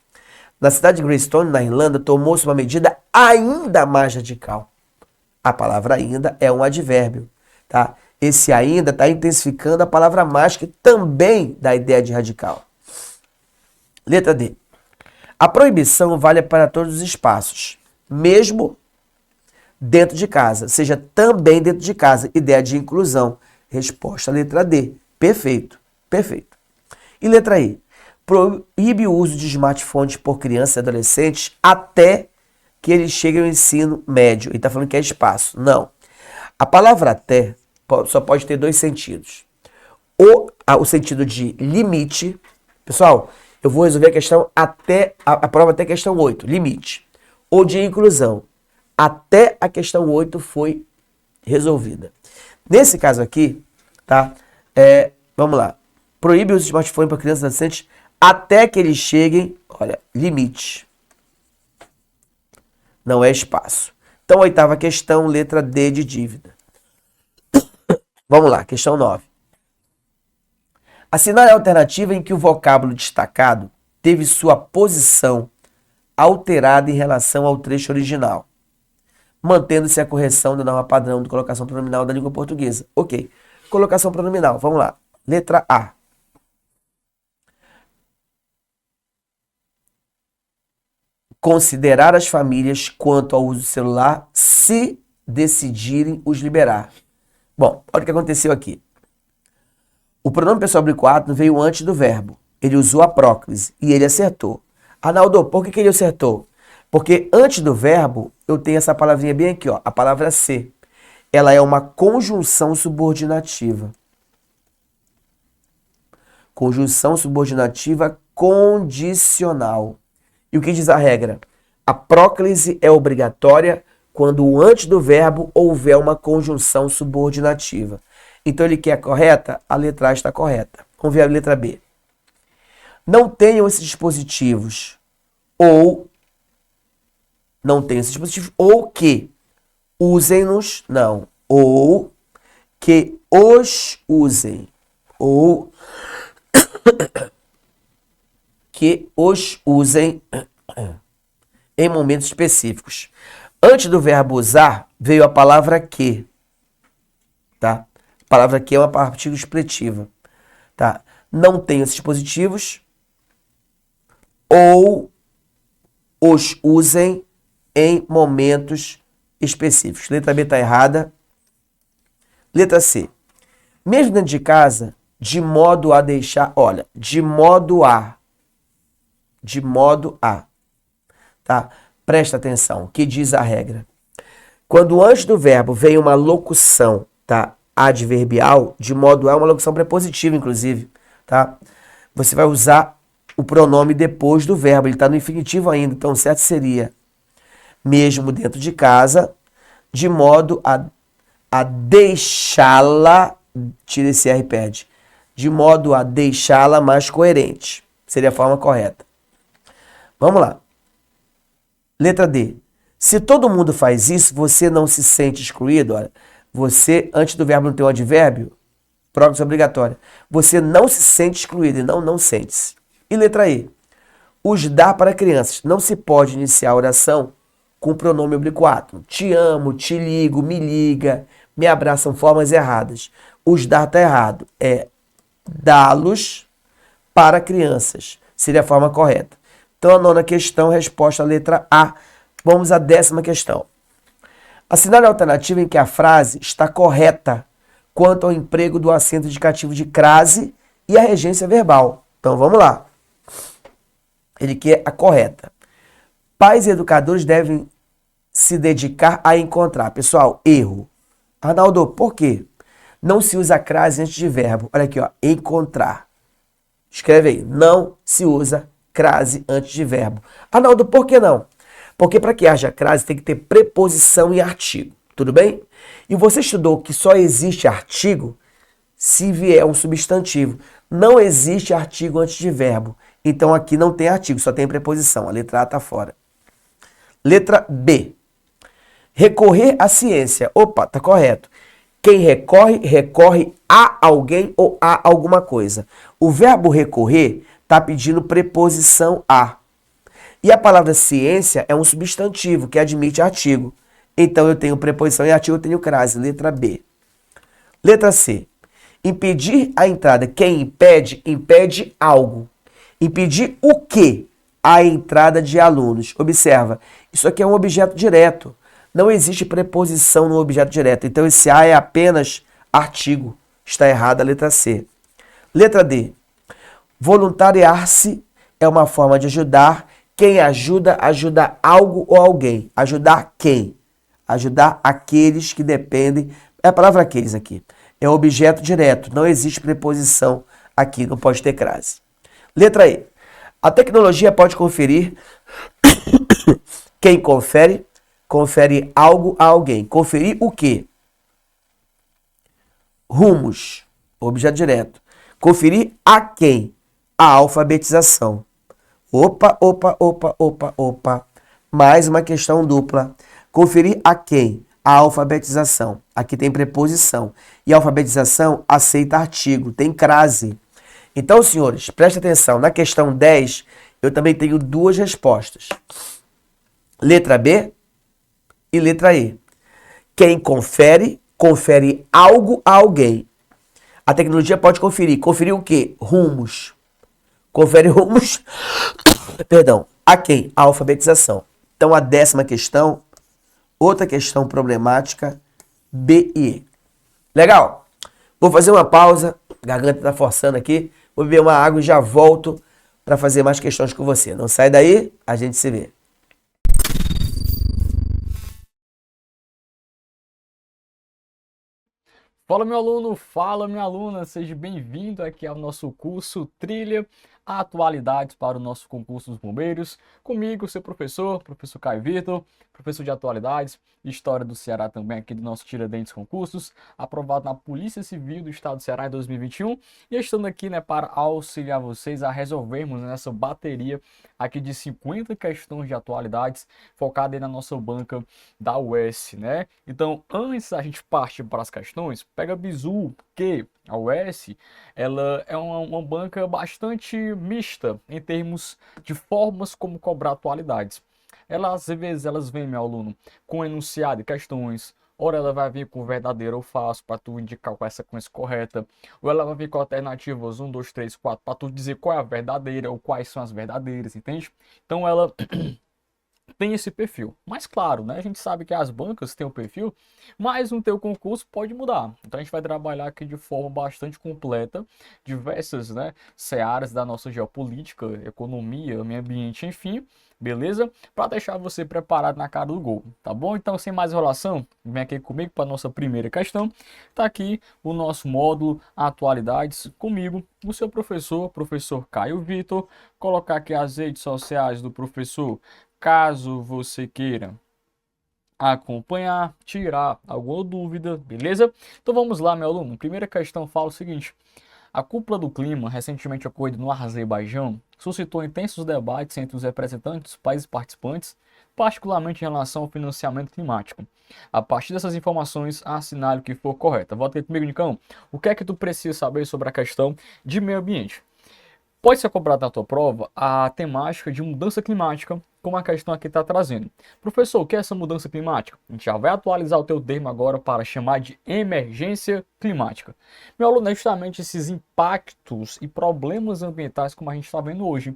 Na cidade de Greystone, na Irlanda, tomou-se uma medida ainda mais radical. A palavra ainda é um advérbio, tá? Esse ainda está intensificando a palavra mais, que também dá ideia de radical. Letra D. A proibição vale para todos os espaços, mesmo dentro de casa, seja também dentro de casa. Ideia de inclusão. Resposta letra D. Perfeito, perfeito. E letra E. Proíbe o uso de smartphones por crianças e adolescentes até que eles cheguem ao ensino médio. Ele está falando que é espaço. Não. A palavra até só pode ter dois sentidos. O sentido de limite. Pessoal, eu vou resolver a questão até a prova até a questão 8, limite. Ou de inclusão. Até a questão 8 foi resolvida. Nesse caso aqui, tá? Vamos lá. Proíbe o smartphone para crianças e adolescentes até que eles cheguem, olha, limite. Não é espaço. Então, oitava questão, letra D de dívida. Vamos lá, questão 9. Assinale a alternativa em que o vocábulo destacado teve sua posição alterada em relação ao trecho original, mantendo-se a correção da norma padrão de colocação pronominal da língua portuguesa. Ok. Colocação pronominal, vamos lá. Letra A. Considerar as famílias quanto ao uso do celular se decidirem os liberar. Bom, olha o que aconteceu aqui. O pronome pessoal oblíquo veio antes do verbo. Ele usou a próclise e ele acertou. Arnaldo, por que ele acertou? Porque antes do verbo eu tenho essa palavrinha bem aqui, ó, a palavra ser. Ela é uma conjunção subordinativa. Conjunção subordinativa condicional. E o que diz a regra? A próclise é obrigatória quando antes do verbo houver uma conjunção subordinativa. Então ele quer a correta? A letra A está correta. Vamos ver a letra B. Não tenham esses dispositivos ou que usem-nos, não, ou que os usem, ou que os usem em momentos específicos. Antes do verbo usar, veio a palavra que, tá? A palavra que é uma artigo expletiva, tá? Não tem esses dispositivos ou os usem em momentos específicos. Letra B está errada. Letra C. Mesmo dentro de casa, de modo a deixar, olha, de modo a, tá? Presta atenção, o que diz a regra? Quando antes do verbo vem uma locução, tá? Adverbial, de modo a, uma locução prepositiva, inclusive, tá? Você vai usar o pronome depois do verbo, ele está no infinitivo ainda, então o certo seria mesmo dentro de casa, de modo a deixá-la, tira esse R e perde, de modo a deixá-la mais coerente. Seria a forma correta. Vamos lá. Letra D. Se todo mundo faz isso, você não se sente excluído? Olha, você, antes do verbo não ter um advérbio, própria obrigatória. Você não se sente excluído e não sente-se. E letra E. Os dar para crianças. Não se pode iniciar a oração com o pronome oblíquo. Te amo, te ligo, me liga, me abraça, são formas erradas. Os dar está errado. É dá-los para crianças. Seria a forma correta. Então, a nona questão, resposta à letra A. Vamos à 10ª questão. Assinale a alternativa em que a frase está correta quanto ao emprego do acento indicativo de crase e a regência verbal. Então, vamos lá. Ele quer a correta. Pais e educadores devem se dedicar a encontrar. Pessoal, erro. Arnaldo, por quê? Não se usa crase antes de verbo. Olha aqui, ó, encontrar. Escreve aí. Não se usa crase antes de verbo. Arnaldo, por que não? Porque para que haja crase tem que ter preposição e artigo. Tudo bem? E você estudou que só existe artigo se vier um substantivo. Não existe artigo antes de verbo. Então aqui não tem artigo, só tem preposição. A letra A está fora. Letra B. Recorrer à ciência. Opa, tá correto. Quem recorre, recorre a alguém ou a alguma coisa. O verbo recorrer está pedindo preposição a. E a palavra ciência é um substantivo que admite artigo. Então eu tenho preposição e artigo, eu tenho crase. Letra B. Letra C. Impedir a entrada. Quem impede, impede algo. Impedir o quê? A entrada de alunos. Observa, isso aqui é um objeto direto. Não existe preposição no objeto direto. Então esse A é apenas artigo. Está errada a letra C. Letra D. Voluntariar-se é uma forma de ajudar. Quem ajuda, ajuda algo ou alguém. Ajudar quem? Ajudar aqueles que dependem. É a palavra aqueles aqui. É objeto direto. Não existe preposição aqui. Não pode ter crase. Letra E. A tecnologia pode conferir. Quem confere, confere algo a alguém. Conferir o quê? Rumos. Objeto direto. Conferir a quem? A alfabetização. Opa, opa, opa, opa, opa. Mais uma questão dupla. Conferir a quem? A alfabetização. Aqui tem preposição. E a alfabetização aceita artigo. Tem crase. Então, senhores, preste atenção. Na questão 10, eu também tenho duas respostas. Letra B e letra E. Quem confere, confere algo a alguém. A tecnologia pode conferir. Conferir o quê? Rumos. Confere rumos, perdão, a quem? A alfabetização. Então, a 10ª questão, outra questão problemática, B e E. Legal? Vou fazer uma pausa, a garganta tá forçando aqui, vou beber uma água e já volto para fazer mais questões com você. Não sai daí, a gente se vê. Fala, meu aluno, fala, minha aluna, seja bem-vindo aqui ao nosso curso Trilha Atualidades para o nosso concurso dos bombeiros. Comigo, seu professor Caio Vitor, professor de atualidades, história do Ceará também aqui do nosso Tiradentes Concursos, aprovado na Polícia Civil do Estado do Ceará em 2021 e estando aqui, né, para auxiliar vocês a resolvermos nessa bateria aqui de 50 questões de atualidades focada aí na nossa banca da UES, né? Então, antes da gente partir para as questões, pega bizu, que a UES, ela é uma banca bastante mista em termos de formas como cobrar atualidades. Às vezes, elas vêm, meu aluno, com enunciado de questões, ou ela vai vir com verdadeiro ou falso para tu indicar qual é a sequência correta, ou ela vai vir com alternativas 1, 2, 3, 4 para tu dizer qual é a verdadeira ou quais são as verdadeiras, entende? Então ela tem esse perfil. Mas claro, né, a gente sabe que as bancas têm o perfil, mas no teu concurso pode mudar. Então a gente vai trabalhar aqui de forma bastante completa, diversas, né, searas da nossa geopolítica, economia, meio ambiente, enfim, beleza? Para deixar você preparado na cara do gol, tá bom? Então, sem mais enrolação, vem aqui comigo para nossa primeira questão. Tá aqui o nosso módulo Atualidades, comigo, o seu professor Caio Vitor. Colocar aqui as redes sociais do professor, caso você queira acompanhar, tirar alguma dúvida, beleza? Então vamos lá, meu aluno. Primeira questão fala o seguinte: a cúpula do clima, recentemente ocorrida no Azerbaijão, suscitou intensos debates entre os representantes dos países participantes, particularmente em relação ao financiamento climático. A partir dessas informações, assinale o que for correto. Volta aqui comigo, Nicão. O que é que tu precisa saber sobre a questão de meio ambiente? Pode ser cobrado na tua prova a temática de mudança climática, como a questão aqui está trazendo. Professor, o que é essa mudança climática? A gente já vai atualizar o teu termo agora para chamar de emergência climática. Meu aluno, é justamente esses impactos e problemas ambientais como a gente está vendo hoje.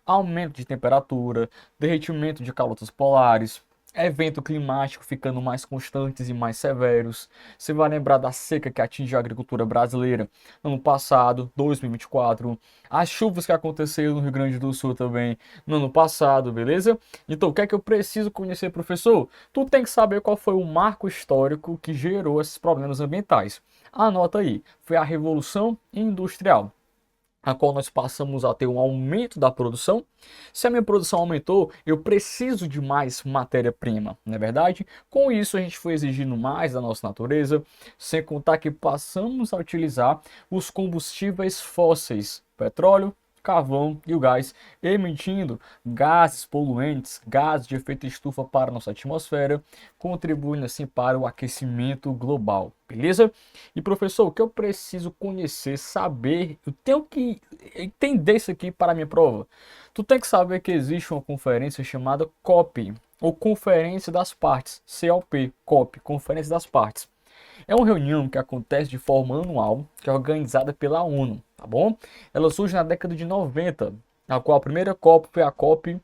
Aumento de temperatura, derretimento de calotas polares, evento climático ficando mais constantes e mais severos. Você vai lembrar da seca que atinge a agricultura brasileira no ano passado, 2024. As chuvas que aconteceram no Rio Grande do Sul também no ano passado, beleza? Então, o que é que eu preciso conhecer, professor? Tu tem que saber qual foi o marco histórico que gerou esses problemas ambientais. Anota aí, foi a Revolução Industrial. a qual nós passamos a ter um aumento da produção. Se a minha produção aumentou, eu preciso de mais matéria-prima, não é verdade? Com isso, a gente foi exigindo mais da nossa natureza, sem contar que passamos a utilizar os combustíveis fósseis, petróleo, carvão e o gás, emitindo gases poluentes, gases de efeito estufa para a nossa atmosfera, contribuindo assim para o aquecimento global, beleza? E professor, o que eu preciso conhecer, saber, eu tenho que entender isso aqui para a minha prova. Tu tem que saber que existe uma conferência chamada COP, ou Conferência das Partes, COP, Conferência das Partes. É uma reunião que acontece de forma anual, que é organizada pela ONU, tá bom? Ela surge na década de 90, a qual a primeira COP foi a COP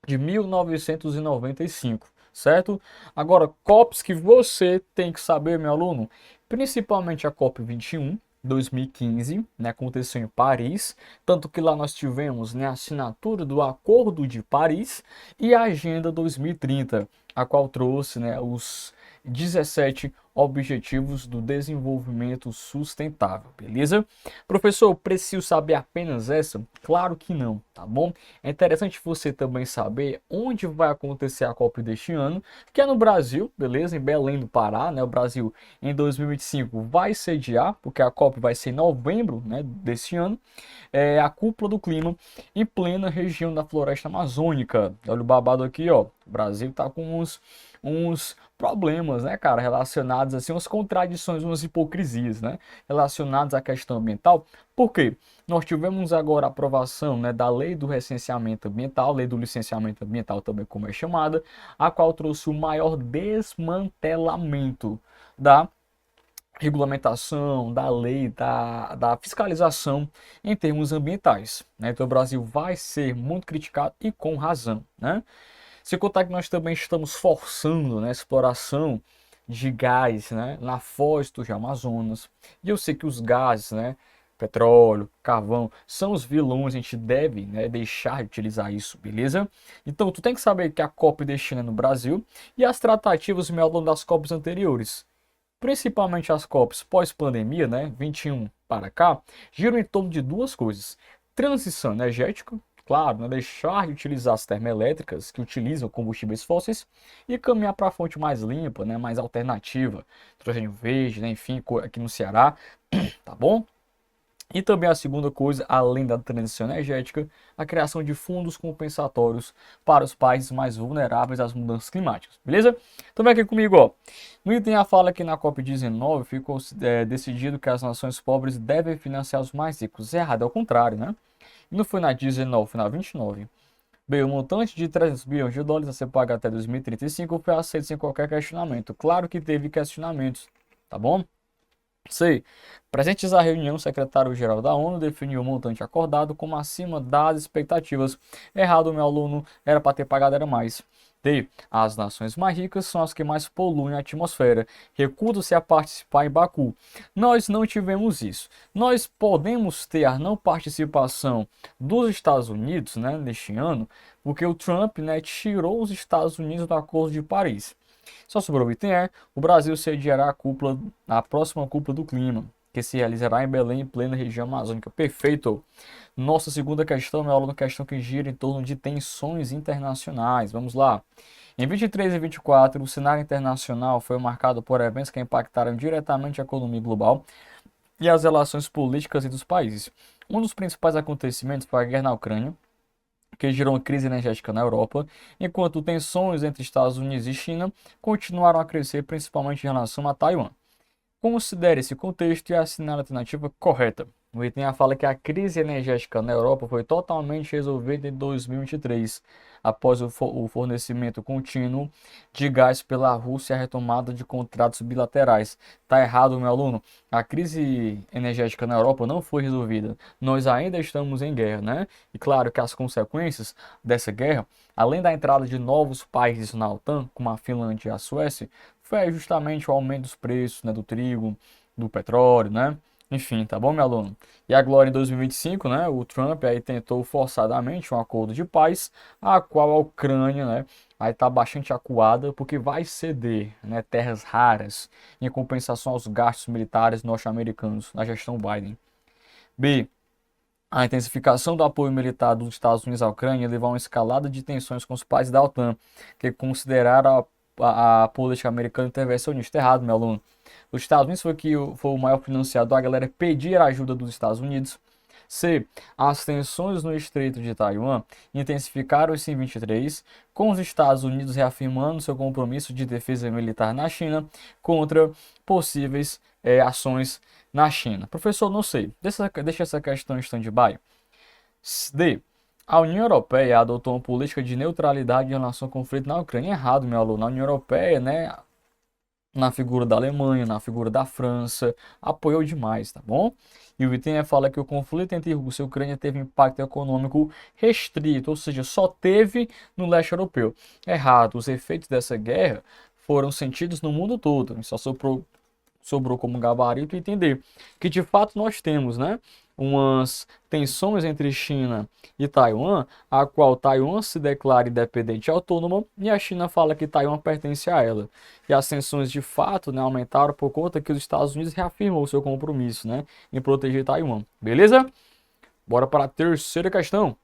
de 1995, certo? Agora, COPs que você tem que saber, meu aluno, principalmente a COP 21, 2015, né, aconteceu em Paris, tanto que lá nós tivemos, né, a assinatura do Acordo de Paris e a Agenda 2030, a qual trouxe, né, os 17 Objetivos do Desenvolvimento Sustentável, beleza? Professor, eu preciso saber apenas essa? Claro que não, tá bom? É interessante você também saber onde vai acontecer a COP deste ano, que é no Brasil, beleza? Em Belém do Pará, né? O Brasil em 2025 vai sediar, porque a COP vai ser em novembro, né, desse ano, a cúpula do clima em plena região da floresta amazônica. Olha o babado aqui, ó. O Brasil tá com uns problemas, né, cara, relacionados assim, umas contradições, umas hipocrisias, né, relacionadas à questão ambiental. Por quê? Nós tivemos agora a aprovação, né, da lei do recenseamento ambiental, lei do licenciamento ambiental também como é chamada, a qual trouxe o maior desmantelamento da regulamentação, da lei, da fiscalização em termos ambientais, né? Então o Brasil vai ser muito criticado e com razão, né? Se contar que nós também estamos forçando, né, a exploração de gás, né, na foz do Amazonas. E eu sei que os gases, né, petróleo, carvão, são os vilões, a gente deve, né, deixar de utilizar isso, beleza? Então tu tem que saber que a COP deste ano é no Brasil e as tratativas ao longo das COPs anteriores, principalmente as COPs pós-pandemia, né, 21 para cá, giram em torno de duas coisas: transição energética, claro, né, deixar de utilizar as termoelétricas que utilizam combustíveis fósseis e caminhar para a fonte mais limpa, né, mais alternativa, hidrogênio verde, né, enfim, aqui no Ceará, tá bom? E também a segunda coisa, além da transição energética, a criação de fundos compensatórios para os países mais vulneráveis às mudanças climáticas, beleza? Então vem aqui comigo, ó. No item A fala que na COP19 ficou decidido que as nações pobres devem financiar os mais ricos. É errado, é o contrário, né? E não foi na 19, foi na 29. Bem, o montante de 300 bilhões de dólares a ser pago até 2035 foi aceito sem qualquer questionamento. Claro que teve questionamentos, tá bom? C. Presentes à reunião, o secretário-geral da ONU definiu o montante acordado como acima das expectativas. Errado, meu aluno, era para ter pagado, era mais. D. As nações mais ricas são as que mais poluem a atmosfera. Recusam-se a participar em Baku. Nós não tivemos isso. Nós podemos ter a não participação dos Estados Unidos, né, neste ano, porque o Trump, né, tirou os Estados Unidos do Acordo de Paris. Só sobrou o item E, o Brasil sediará a próxima cúpula do clima, que se realizará em Belém, em plena região amazônica. Perfeito! Nossa segunda questão é uma questão que gira em torno de tensões internacionais. Vamos lá. Em 23 e 24, o cenário internacional foi marcado por eventos que impactaram diretamente a economia global e as relações políticas entre os países. Um dos principais acontecimentos foi a guerra na Ucrânia, que gerou uma crise energética na Europa, enquanto tensões entre Estados Unidos e China continuaram a crescer, principalmente em relação a Taiwan. Considere esse contexto e assine a alternativa correta. O item A fala que a crise energética na Europa foi totalmente resolvida em 2023, após o fornecimento contínuo de gás pela Rússia e a retomada de contratos bilaterais. Tá errado, meu aluno. A crise energética na Europa não foi resolvida. Nós ainda estamos em guerra, né? E claro que as consequências dessa guerra, além da entrada de novos países na OTAN, como a Finlândia e a Suécia, foi justamente o aumento dos preços, né, do trigo, do petróleo, né? Enfim, tá bom, meu aluno? E agora em 2025, né, o Trump aí tentou forçadamente um acordo de paz, a qual a Ucrânia, né, aí tá bastante acuada porque vai ceder, né, terras raras em compensação aos gastos militares norte-americanos na gestão Biden. B. A intensificação do apoio militar dos Estados Unidos à Ucrânia levou a uma escalada de tensões com os países da OTAN, que consideraram a política americana intervencionista. Errado, meu aluno. Os Estados Unidos foi o maior financiador, a galera pedir a ajuda dos Estados Unidos. C. As tensões no Estreito de Taiwan intensificaram-se em 23, com os Estados Unidos reafirmando seu compromisso de defesa militar na China contra possíveis ações na China. Professor, não sei. Deixa essa questão em stand-by. D. A União Europeia adotou uma política de neutralidade em relação ao conflito na Ucrânia. Errado, meu aluno. A União Europeia, né, na figura da Alemanha, na figura da França, apoiou demais, tá bom? E o item fala que o conflito entre Rússia e Ucrânia teve impacto econômico restrito, ou seja, só teve no leste europeu. Errado, os efeitos dessa guerra foram sentidos no mundo todo, só sobrou como gabarito entender que de fato nós temos, né, umas tensões entre China e Taiwan, a qual Taiwan se declara independente e autônoma e a China fala que Taiwan pertence a ela. E as tensões de fato, né, aumentaram por conta que os Estados Unidos reafirmou o seu compromisso, né, em proteger Taiwan. Beleza? Bora para a terceira questão.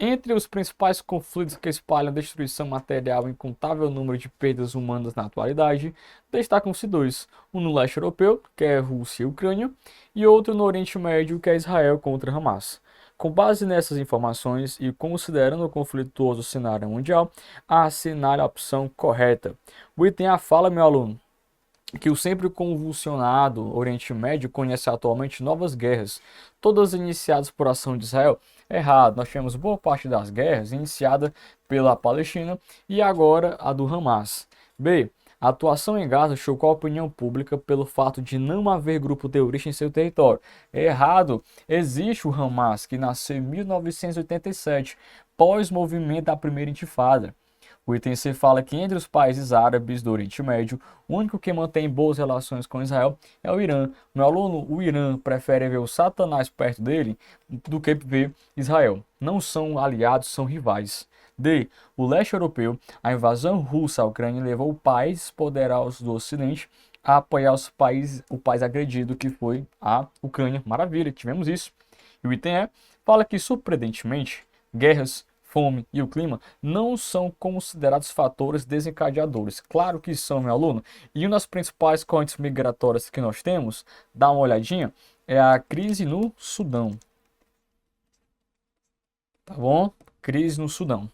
Entre os principais conflitos que espalham destruição material e incontável número de perdas humanas na atualidade, destacam-se dois: um no leste europeu, que é Rússia e Ucrânia, e outro no Oriente Médio, que é Israel contra Hamas. Com base nessas informações e considerando o conflituoso cenário mundial, assinale a opção correta. O item A fala, meu aluno, que o sempre convulsionado Oriente Médio conhece atualmente novas guerras, todas iniciadas por ação de Israel. Errado, nós tivemos boa parte das guerras iniciada pela Palestina e agora a do Hamas. B. A atuação em Gaza chocou a opinião pública pelo fato de não haver grupo terrorista em seu território. Errado, existe o Hamas, que nasceu em 1987, pós-movimento da primeira intifada. O item C fala que entre os países árabes do Oriente Médio, o único que mantém boas relações com Israel é o Irã. Meu aluno, o Irã prefere ver o Satanás perto dele do que ver Israel. Não são aliados, são rivais. D. O leste europeu, a invasão russa à Ucrânia levou países poderosos do Ocidente a apoiar o país agredido, que foi a Ucrânia. Maravilha, tivemos isso. E o item E fala que, surpreendentemente, guerras, fome e o clima não são considerados fatores desencadeadores. Claro que são, meu aluno. E uma das principais correntes migratórias que nós temos, dá uma olhadinha, é a crise no Sudão. Tá bom? Crise no Sudão.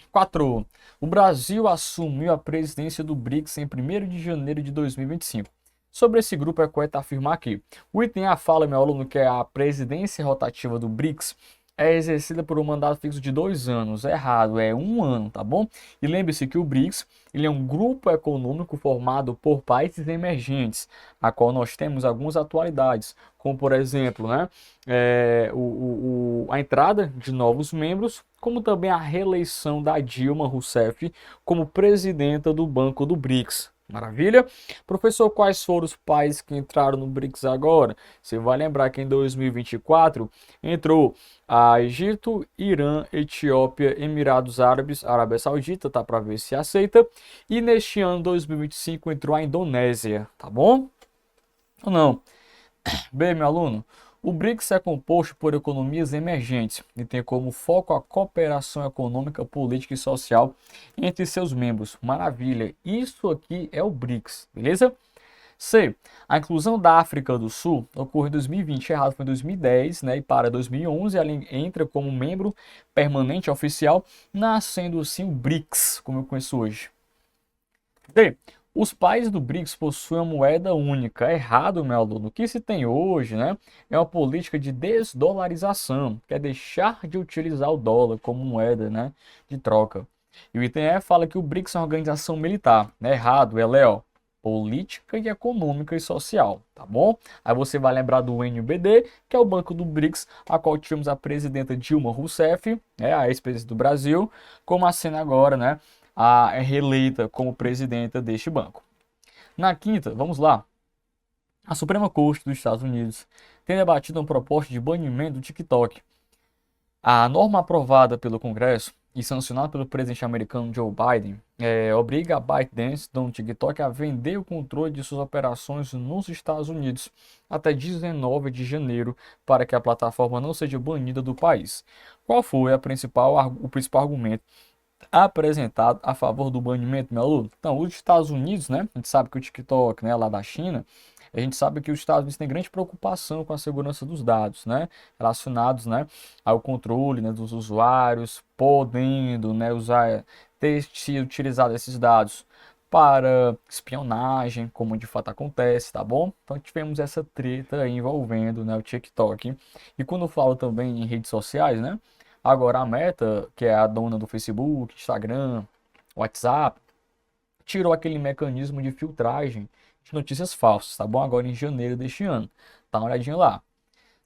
4. O Brasil assumiu a presidência do BRICS em 1º de janeiro de 2025. Sobre esse grupo é correto afirmar que o item A fala, meu aluno, que a presidência rotativa do BRICS é exercida por um mandato fixo de 2 anos. Errado, é 1 ano, tá bom? E lembre-se que o BRICS ele é um grupo econômico formado por países emergentes, a qual nós temos algumas atualidades, como por exemplo, né, a entrada de novos membros, como também a reeleição da Dilma Rousseff como presidenta do Banco do BRICS. Maravilha? Professor, quais foram os países que entraram no BRICS agora? Você vai lembrar que em 2024 entrou a Egito, Irã, Etiópia, Emirados Árabes, Arábia Saudita, tá para ver se aceita. E neste ano 2025 entrou a Indonésia, tá bom? Ou não? Bem, meu aluno, o BRICS é composto por economias emergentes e tem como foco a cooperação econômica, política e social entre seus membros. Maravilha, isso aqui é o BRICS, beleza? C. A inclusão da África do Sul ocorreu em 2020, errado, foi em 2010, né? E para 2011 ela entra como membro permanente oficial, nascendo assim o BRICS, como eu conheço hoje. D. Os países do BRICS possuem uma moeda única. Errado, meu aluno. O que se tem hoje, né, é uma política de desdolarização, que é deixar de utilizar o dólar como moeda, né, de troca. E o item E fala que o BRICS é uma organização militar. Errado, ela é, política e econômica e social, tá bom? Aí você vai lembrar do NBD, que é o Banco do BRICS, a qual tivemos a presidenta Dilma Rousseff, a ex-presidente do Brasil, como a cena agora, né, é reeleita como presidenta deste banco. Na quinta, vamos lá. A Suprema Corte dos Estados Unidos tem debatido uma proposta de banimento do TikTok. A norma aprovada pelo Congresso e sancionado pelo presidente americano Joe Biden, obriga a ByteDance, dono do TikTok, a vender o controle de suas operações nos Estados Unidos até 19 de janeiro, para que a plataforma não seja banida do país. Qual foi o principal argumento apresentado a favor do banimento, meu aluno? Então, os Estados Unidos, né? A gente sabe que o TikTok, né, lá da China, a gente sabe que os Estados Unidos têm grande preocupação com a segurança dos dados, né, relacionados, né, ao controle, né, dos usuários, podendo, né, ter sido utilizado esses dados para espionagem, como de fato acontece, tá bom? Então tivemos essa treta aí envolvendo, né, o TikTok. E quando eu falo também em redes sociais, né, agora a Meta, que é a dona do Facebook, Instagram, WhatsApp, tirou aquele mecanismo de filtragem de notícias falsas, tá bom? Agora em janeiro deste ano. Dá uma olhadinha lá.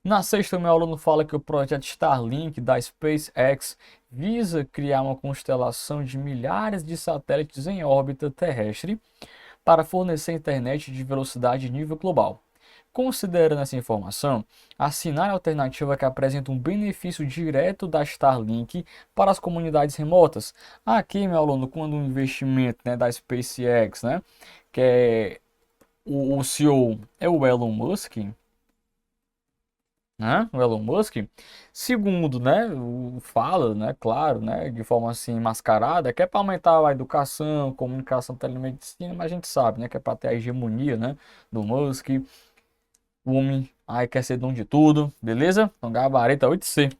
Na sexta, meu aluno fala que o projeto Starlink da SpaceX visa criar uma constelação de milhares de satélites em órbita terrestre para fornecer internet de velocidade nível global. Considerando essa informação, assinar a alternativa que apresenta um benefício direto da Starlink para as comunidades remotas. Aqui, meu aluno, quando um investimento, né, da SpaceX, né, que é o CEO é o Elon Musk, né, o Elon Musk, segundo, né, fala, né, claro, né, de forma assim mascarada, que é para aumentar a educação, comunicação, telemedicina, mas a gente sabe, né, que é para ter a hegemonia, né, do Musk. O homem aí quer ser dono de tudo, beleza? Então gabarito 8C.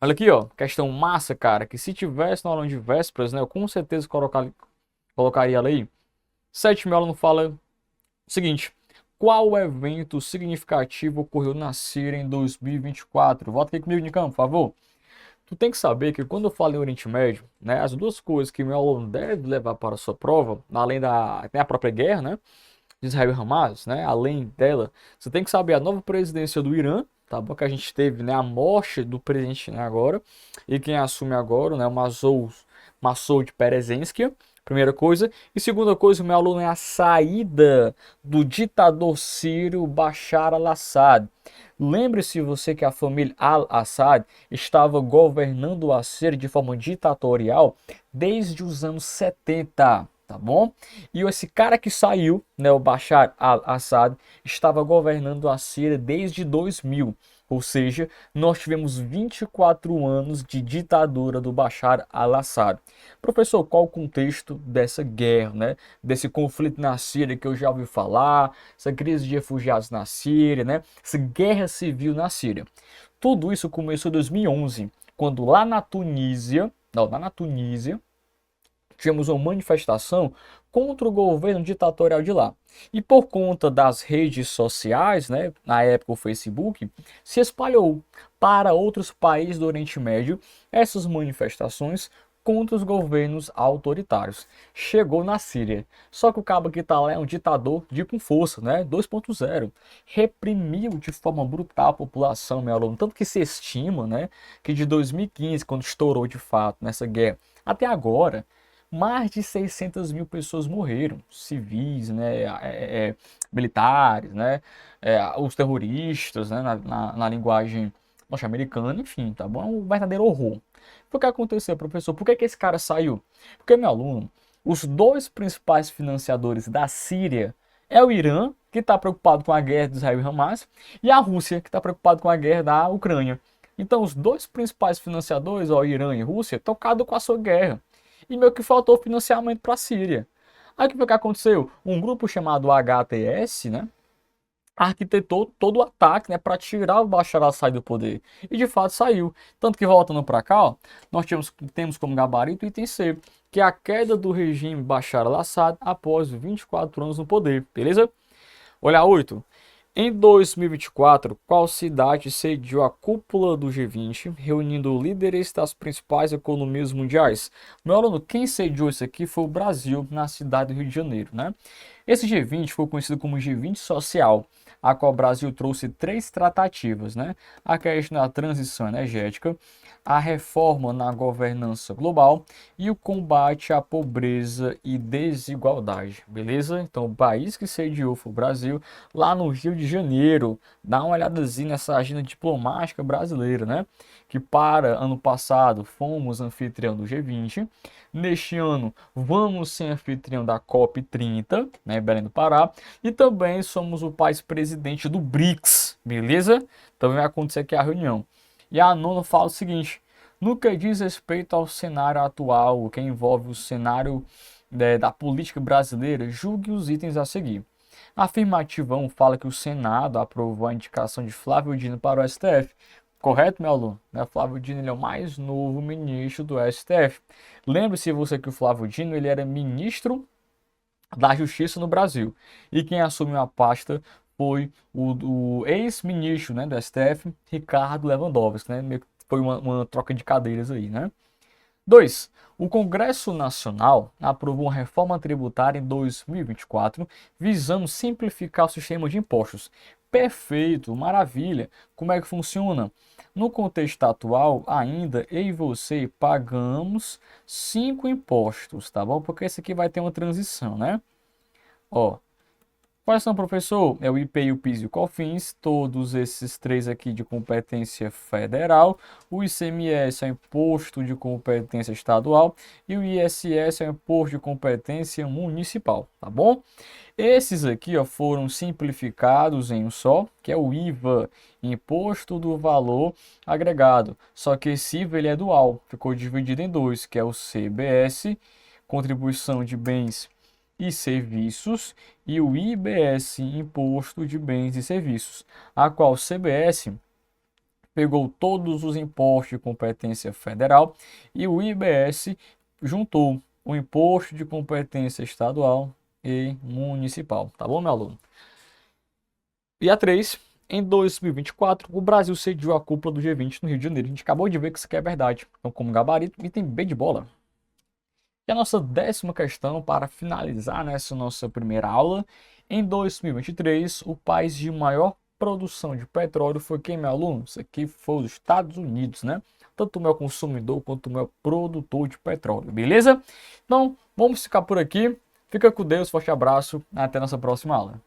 Olha aqui, ó, questão massa, cara, que se tivesse na aula de vésperas, né, eu com certeza colocaria ela aí. 7, meu aluno fala o seguinte: qual evento significativo ocorreu na Síria em 2024? Volta aqui comigo, Nicão, por favor. Tu tem que saber que quando eu falo em Oriente Médio, né, as duas coisas que meu aluno deve levar para a sua prova, além da própria guerra, né, de Israel e Hamas, né, além dela, você tem que saber a nova presidência do Irã, tá bom? Que a gente teve, né, a morte do presidente, né, agora, e quem assume agora, né, o Massoud Perezensky, primeira coisa. E segunda coisa, meu aluno, é a saída do ditador sírio Bashar al-Assad. Lembre-se você que a família al-Assad estava governando a Síria de forma ditatorial desde os anos 70. Tá bom? E esse cara que saiu, né, o Bashar al-Assad, estava governando a Síria desde 2000. Ou seja, nós tivemos 24 anos de ditadura do Bashar al-Assad. Professor, qual o contexto dessa guerra, né? Desse conflito na Síria que eu já ouvi falar, essa crise de refugiados na Síria, né? Essa guerra civil na Síria. Tudo isso começou em 2011, quando lá na Tunísia, tivemos uma manifestação contra o governo ditatorial de lá. E por conta das redes sociais, né, na época o Facebook, se espalhou para outros países do Oriente Médio essas manifestações contra os governos autoritários. Chegou na Síria. Só que o cabo que está lá é um ditador de com força, né? 2.0. Reprimiu de forma brutal a população, meu aluno. Tanto que se estima, né, que de 2015, quando estourou de fato nessa guerra, até agora, mais de 600 mil pessoas morreram, civis, né, militares, né, os terroristas, né, na linguagem norte-americana, enfim, tá bom? É um verdadeiro horror. O que aconteceu, professor? Por que esse cara saiu? Porque, meu aluno, os dois principais financiadores da Síria é o Irã, que está preocupado com a guerra de Israel e Hamas, e a Rússia, que está preocupado com a guerra da Ucrânia. Então, os dois principais financiadores, ó, Irã e Rússia, tocados com a sua guerra. E meio que faltou financiamento para a Síria. Aí o que aconteceu? Um grupo chamado HTS, né, arquitetou todo o ataque, né, para tirar o Bashar al-Assad do poder. E de fato saiu. Tanto que voltando para cá, ó, nós temos como gabarito o item C, que é a queda do regime Bashar al-Assad após 24 anos no poder. Beleza? Olha 8. Em 2024, qual cidade sediou a cúpula do G20, reunindo líderes das principais economias mundiais? Meu aluno, quem sediou isso aqui foi o Brasil, na cidade do Rio de Janeiro, né? Esse G20 foi conhecido como G20 social, a qual o Brasil trouxe 3 tratativas, né? A questão da transição energética, a reforma na governança global e o combate à pobreza e desigualdade, beleza? Então, o país que sediou foi o Brasil, lá no Rio de Janeiro. Dá uma olhadazinha nessa agenda diplomática brasileira, né? Que para ano passado fomos anfitrião do G20. Neste ano vamos ser anfitrião da COP30, né, Belém do Pará. E também somos o país presidente do BRICS, beleza? Também vai acontecer aqui a reunião. E a nona fala o seguinte: no que diz respeito ao cenário atual, que envolve o cenário da política brasileira, julgue os itens a seguir. A afirmativa 1 fala que o Senado aprovou a indicação de Flávio Dino para o STF. Correto, meu aluno? Flávio Dino ele é o mais novo ministro do STF. Lembre-se você que o Flávio Dino ele era ministro da Justiça no Brasil. E quem assumiu a pasta foi o ex-ministro, né, do STF, Ricardo Lewandowski, né? Meio que foi uma troca de cadeiras aí, né? 2. O Congresso Nacional aprovou uma reforma tributária em 2024, visando simplificar o sistema de impostos. Perfeito, maravilha. Como é que funciona? No contexto atual, ainda eu e você pagamos 5 impostos, tá bom? Porque esse aqui vai ter uma transição, né? Ó, quais são, professor? É o IPI, o PIS e o COFINS, todos esses 3 aqui de competência federal. O ICMS é o imposto de competência estadual e o ISS é o imposto de competência municipal, tá bom? Esses aqui, ó, foram simplificados em um só, que é o IVA, Imposto do Valor Agregado. Só que esse IVA ele é dual, ficou dividido em 2, que é o CBS, Contribuição de Bens e Serviços, e o IBS, Imposto de Bens e Serviços, a qual o CBS pegou todos os impostos de competência federal e o IBS juntou o imposto de competência estadual e municipal, tá bom, meu aluno? E a 3, em 2024, o Brasil sediou a cúpula do G20 no Rio de Janeiro. A gente acabou de ver que isso aqui é verdade. Então, como gabarito, item B de bola. E a nossa 10ª questão, para finalizar nessa nossa primeira aula, em 2023, o país de maior produção de petróleo foi quem, meu aluno? Isso aqui foi os Estados Unidos, né? Tanto o meu consumidor quanto o meu produtor de petróleo, beleza? Então, vamos ficar por aqui. Fica com Deus, forte abraço, até nossa próxima aula.